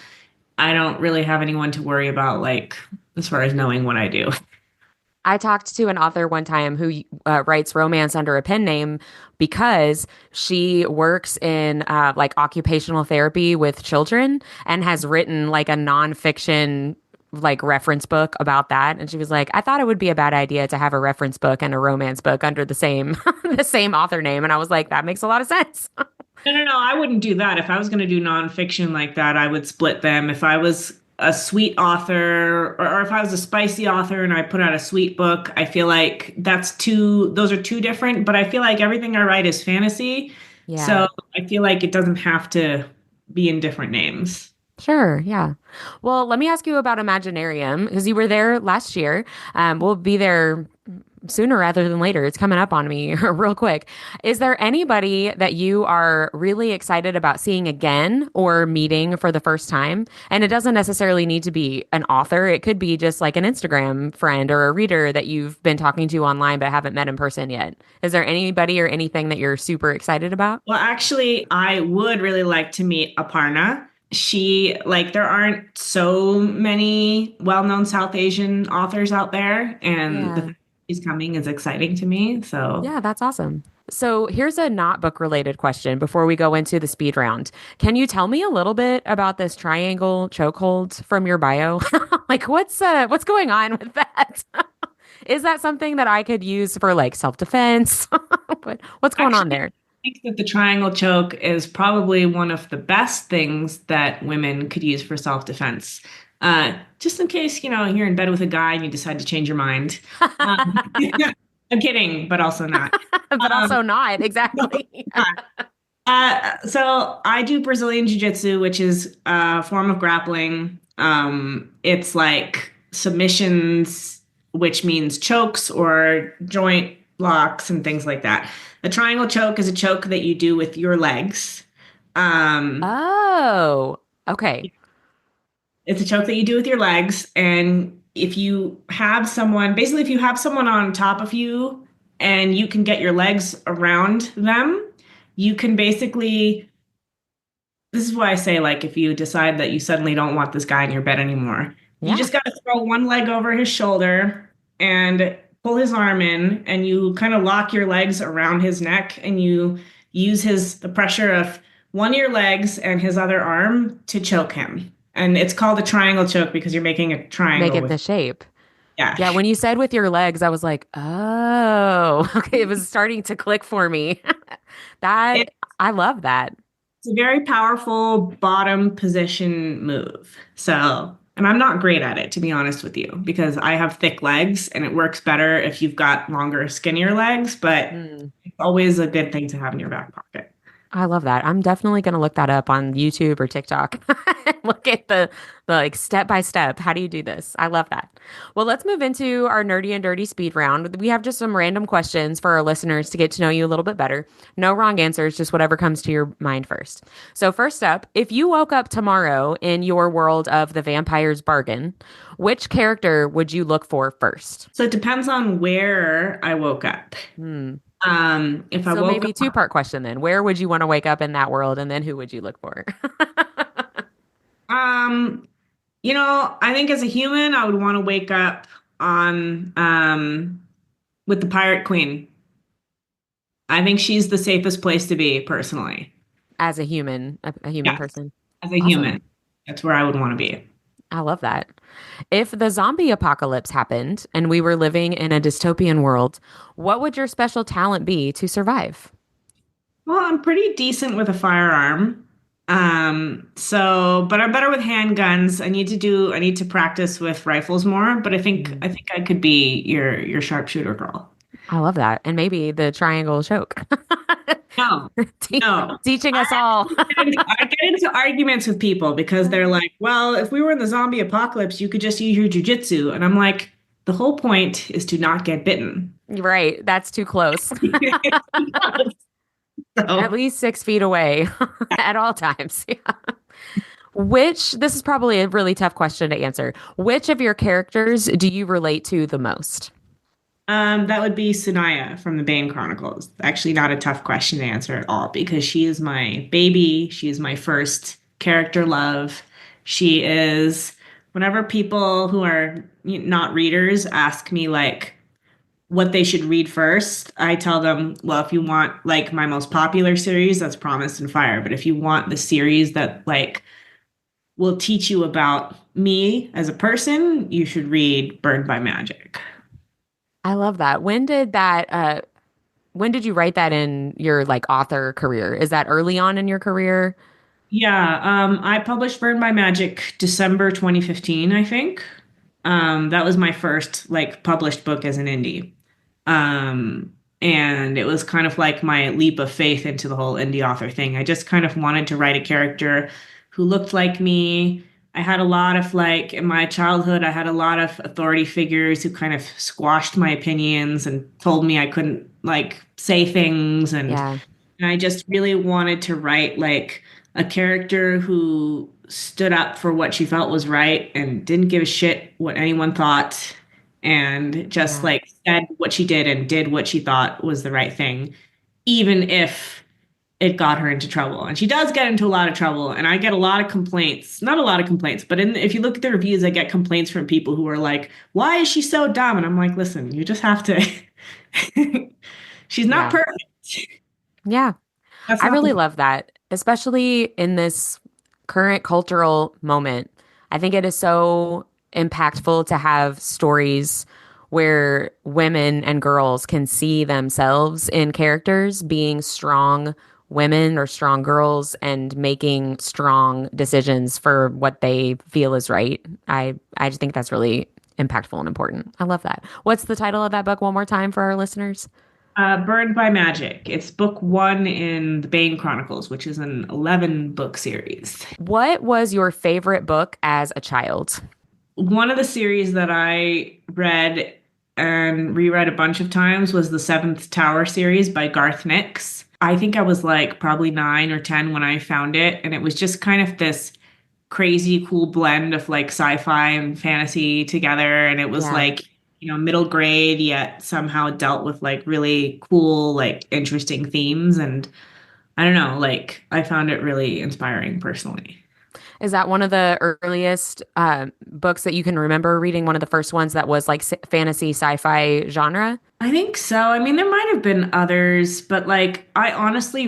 I don't really have anyone to worry about, like, as far as knowing what I do. I talked to an author one time who writes romance under a pen name because she works in like occupational therapy with children and has written like a nonfiction like reference book about that. And she was like, I thought it would be a bad idea to have a reference book and a romance book under the same the same author name. And I was like, that makes a lot of sense. No, no, no. I wouldn't do that. If I was going to do nonfiction like that, I would split them. If I was a sweet author, or if I was a spicy author and I put out a sweet book, I feel like those are two different, but I feel like everything I write is fantasy. Yeah. So I feel like it doesn't have to be in different names. Sure, yeah. Well, let me ask you about Imaginarium because you were there last year. We'll be there sooner rather than later. It's coming up on me real quick. Is there anybody that you are really excited about seeing again or meeting for the first time? And it doesn't necessarily need to be an author. It could be just like an Instagram friend or a reader that you've been talking to online but haven't met in person yet. Is there anybody or anything that you're super excited about? Well, actually, I would really like to meet Aparna she like there aren't so many well-known South Asian authors out there, and the Yeah. fact that she's coming is exciting to me. So Yeah, that's awesome. So here's a not book related question before we go into the speed round. Can you tell me a little bit about this triangle chokehold from your bio? Like what's going on with that? Is that something that I could use for like self-defense? What's going on actually, there? I think that the triangle choke is probably one of the best things that women could use for self-defense. Just in case, you're in bed with a guy and you decide to change your mind. Um, I'm kidding, but also not. But Um, also not exactly. so I do Brazilian Jiu-Jitsu, which is a form of grappling. It's like submissions, which means chokes or joint locks and things like that. A triangle choke is a choke that you do with your legs. Um, Oh, okay. it's a choke that you do with your legs, and if you have someone, basically, if you have someone on top of you and you can get your legs around them, you can basically this is why I say, like, if you decide that you suddenly don't want this guy in your bed anymore, you Yeah. just got to throw one leg over his shoulder and pull his arm in, and you kind of lock your legs around his neck, and you use the pressure of one of your legs and his other arm to choke him. And it's called a triangle choke because you're making a Make triangle it the shape. yeah. Yeah, when you said with your legs, I was like, oh, okay. It was starting to click for me. That I love that. It's a very powerful bottom position move. So, and I'm not great at it, to be honest with you, because I have thick legs and it works better if you've got longer, skinnier legs, but Mm. it's always a good thing to have in your back pocket. I love that. I'm definitely going to look that up on YouTube or TikTok. Look at the like step by step. How do you do this? I love that. Well, let's move into our nerdy and dirty speed round. We have just some random questions for our listeners to get to know you a little bit better. No wrong answers, just whatever comes to your mind first. So, first up, if you woke up tomorrow in your world of the vampire's bargain, which character would you look for first? So it depends on where I woke up. Hmm. If I So woke maybe up, two-part question then. Where would you want to wake up in that world, and then who would you look for? um, I think as a human, I would want to wake up on with the Pirate Queen. I think she's the safest place to be, personally. As a human Yes, person. as a Awesome. human. That's where I would want to be. I love that. If the zombie apocalypse happened and we were living in a dystopian world, what would your special talent be to survive? Well, I'm pretty decent with a firearm. But I'm better with handguns. I need to practice with rifles more, but Mm. I think I could be your sharpshooter girl. I love that. And maybe the triangle choke. No, Te- no. Teaching us all. I get into arguments with people because they're like, well, if we were in the zombie apocalypse, you could just use your jujitsu. And I'm like, the whole point is to not get bitten. Right. That's too close. At So, least 6 feet away at all times. Yeah. This is probably a really tough question to answer. Which of your characters do you relate to the most? that would be Sunaya from the Bane Chronicles. Actually, not a tough question to answer at all because she is my baby. She is my first character love. She is, whenever people who are not readers ask me, like, what they should read first, I tell them, well, if you want like my most popular series, that's Promise and Fire. But if you want the series that like will teach you about me as a person, you should read Burned by Magic. I love that. When did you write that in your like author career? Is that early on in your career? Yeah, I published Burned by Magic December 2015, I think. That was my first like published book as an indie. Um, and it was kind of like my leap of faith into the whole indie author thing. I just kind of wanted to write a character who looked like me. I had a lot of like in my childhood, I had a lot of authority figures who kind of squashed my opinions and told me I couldn't like say things Yeah. and I just really wanted to write like a character who stood up for what she felt was right and didn't give a shit what anyone thought and just Yeah. like said what she did and did what she thought was the right thing, even if it got her into trouble. And she does get into a lot of trouble. And I get a lot of complaints, not a lot of complaints, but if you look at the reviews, I get complaints from people who are like, why is she so dumb? And I'm like, listen, you just have to, she's not Yeah. perfect. Yeah. That's I not really the, love that, especially in this current cultural moment. I think it is so impactful to have stories where women and girls can see themselves in characters being strong women or strong girls and making strong decisions for what they feel is right. I just think that's really impactful and important. I love that. What's the title of that book one more time for our listeners? Burned by Magic. It's book one in the Bane Chronicles, which is an 11 book series. What was your favorite book as a child? One of the series that I read and reread a bunch of times was the Seventh Tower series by Garth Nix. I think I was like probably 9 or 10 when I found it, and it was just kind of this crazy cool blend of like sci-fi and fantasy together, and it was Yeah. like, middle grade yet somehow dealt with like really cool, like interesting themes, and I don't know, like I found it really inspiring personally. Is that one of the earliest books that you can remember reading? One of the first ones that was like fantasy sci-fi genre? I think so. I mean, there might have been others, but like I honestly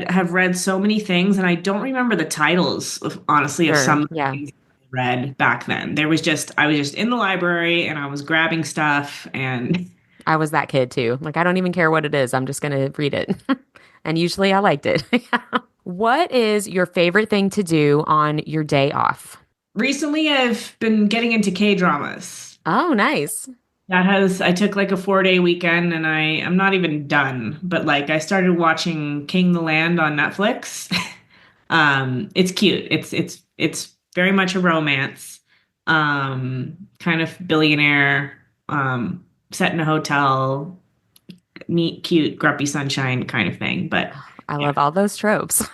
have read so many things and I don't remember the titles of honestly of Sure. some of the Yeah. things I read back then. I was just in the library and I was grabbing stuff and I was that kid too. Like, I don't even care what it is. I'm just going to read it. And usually I liked it. What is your favorite thing to do on your day off? recently I've been getting into K-dramas. Oh, nice. I took like a 4-day weekend and I'm not even done, but like I started watching King the Land on Netflix. It's cute. It's very much a romance. Kind of billionaire, set in a hotel, meet cute, grumpy sunshine kind of thing. But I yeah, love all those tropes.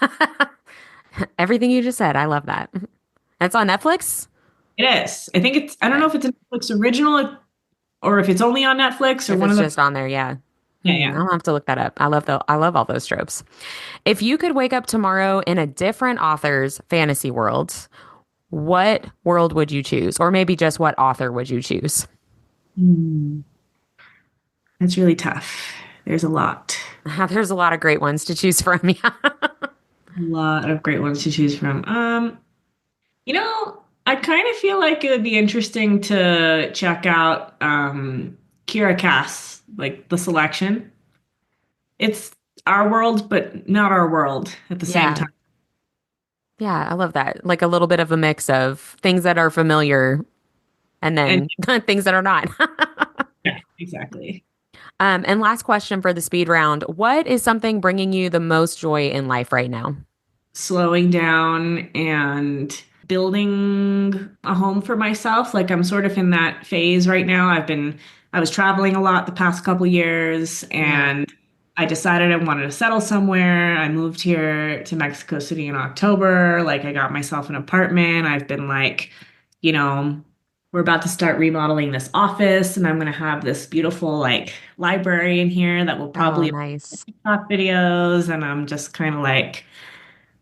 Everything you just said. I love that. It's on Netflix. it is. I don't know Okay. if it's a Netflix original or if it's only on Netflix or If one it's of the, just on there, yeah. yeah, yeah. I'll have to look that up. I love all those tropes. If you could wake up tomorrow in a different author's fantasy world, what world would you choose? Or maybe just what author would you choose? Hmm. That's really tough. There's a lot. There's a lot of great ones to choose from. Yeah. A lot of great ones to choose from. I kind of feel like it would be interesting to check out Kira Cass, like the selection. It's our world, but not our world at the same Yeah. time. Yeah, I love that. Like a little bit of a mix of things that are familiar and And then things that are not. yeah, exactly. And last question for the speed round. What is something bringing you the most joy in life right now? Slowing down and building a home for myself. Like I'm sort of in that phase right now. I was traveling a lot the past couple years Yeah. and I decided I wanted to settle somewhere. I moved here to Mexico City in October. Like I got myself an apartment. I've been like, you know, we're about to start remodeling this office and I'm going to have this beautiful like library in here that will Oh, probably nice. TikTok videos. And I'm just kind of like,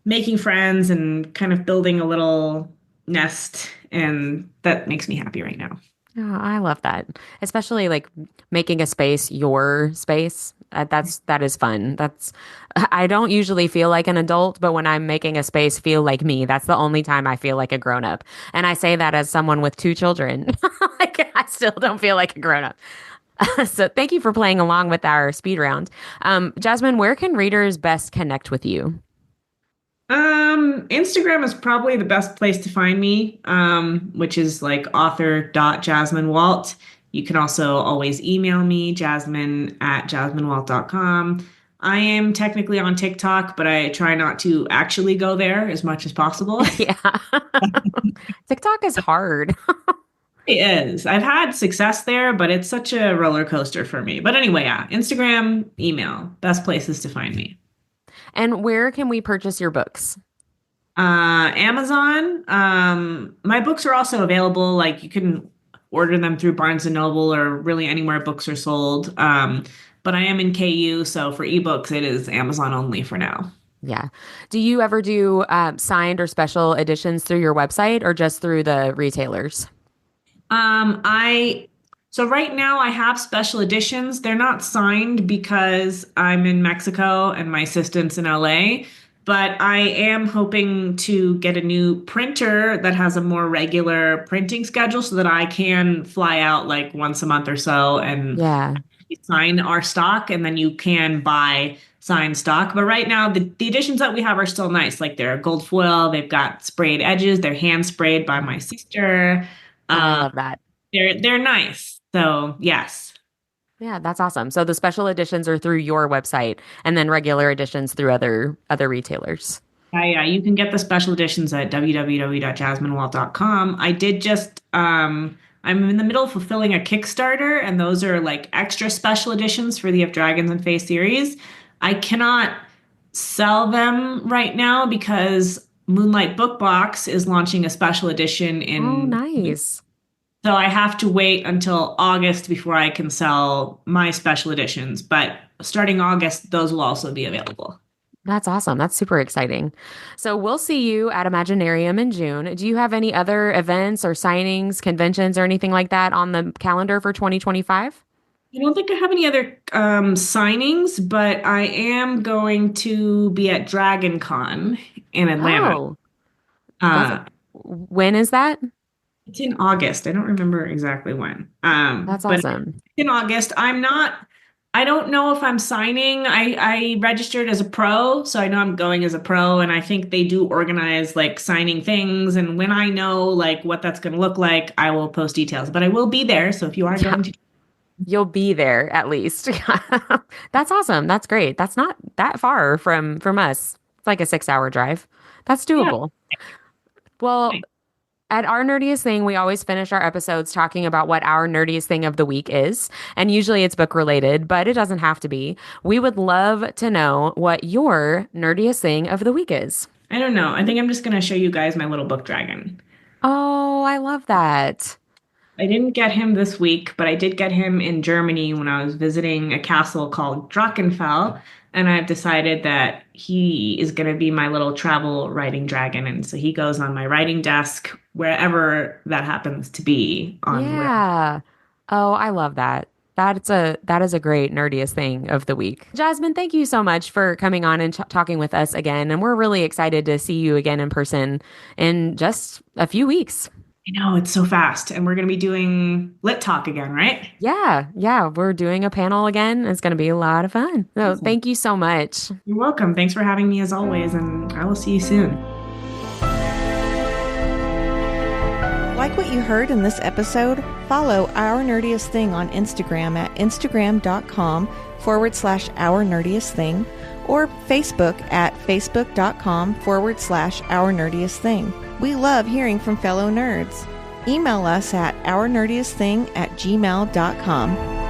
making friends and kind of building a little nest. And that makes me happy right now. Oh, I love that. Especially like making a space your space. That is fun. I don't usually feel like an adult, but when I'm making a space feel like me, that's the only time I feel like a grown up. And I say that as someone with 2 children. Like I still don't feel like a grown up. So thank you for playing along with our speed round. Jasmine, where can readers best connect with you? Instagram is probably the best place to find me, which is like author.JasmineWalt. You can also always email me, jasmine@jasminewalt.com. I am technically on TikTok, but I try not to actually go there as much as possible. Yeah. TikTok is hard. It is. I've had success there, but it's such a roller coaster for me. But anyway, yeah, Instagram, email, best places to find me. And where can we purchase your books? Amazon. My books are also available. Like you can order them through Barnes and Noble or really anywhere books are sold. But I am in KU, so for ebooks, it is Amazon only for now. Yeah. Do you ever do signed or special editions through your website or just through the retailers? I so right now I have special editions. They're not signed because I'm in Mexico and my assistant's in LA, but I am hoping to get a new printer that has a more regular printing schedule so that I can fly out like once a month or so and Yeah. sign our stock, and then you can buy signed stock. But right now, the editions that we have are still nice. Like they're gold foil, they've got sprayed edges, they're hand sprayed by my sister. Oh, I Um, love that. they're nice. So yes. Yeah, that's awesome. So the special editions are through your website and then regular editions through other retailers. Yeah, you can get the special editions at www.JasmineWalt.com. I did just I'm in the middle of fulfilling a Kickstarter, and those are like extra special editions for the Of Dragons and Fae series. I cannot sell them right now because Moonlight Book Box is launching a special edition Oh, in nice. so I have to wait until August before I can sell my special editions, but starting August those will also be available. That's awesome. That's super exciting. So we'll see you at Imaginarium in June. Do you have any other events or signings, conventions, or anything like that on the calendar for 2025? I don't think I have any other signings, but I am going to be at Dragon Con in Atlanta. Oh, that's Uh, when is that? it's in August. I don't remember exactly when. That's But awesome. in August. I don't know if I'm signing. I registered as a pro, so I know I'm going as a pro, and I think they do organize like signing things. And when I know like what that's going to look like, I will post details. But I will be there, so if you are Yeah, going to, you'll be there at least. That's awesome. That's great. That's not that far from us. It's like a 6-hour drive. That's yeah. doable. Well, at Our Nerdiest Thing, we always finish our episodes talking about what our nerdiest thing of the week is. And usually it's book related, but it doesn't have to be. We would love to know what your nerdiest thing of the week is. I don't know. I think I'm just going to show you guys my little book dragon. Oh, I love that. I didn't get him this week, but I did get him in Germany when I was visiting a castle called Drachenfell. And I've decided that he is going to be my little travel writing dragon. And so he goes on my writing desk wherever that happens to be on where. Yeah. Oh, I love that. That is a great nerdiest thing of the week. Jasmine, thank you so much for coming on and talking with us again. And we're really excited to see you again in person in just a few weeks. I know, it's so fast. And we're going to be doing Lit Talk again, right? Yeah, we're doing a panel again. It's going to be a lot of fun. So Awesome. thank you so much. You're welcome. Thanks for having me as always. And I will see you soon. Like what you heard in this episode? Follow Our Nerdiest Thing on Instagram at instagram.com/Our Nerdiest Thing or Facebook at facebook.com/Our Nerdiest Thing. We love hearing from fellow nerds. Email us at ournerdiestthing@gmail.com.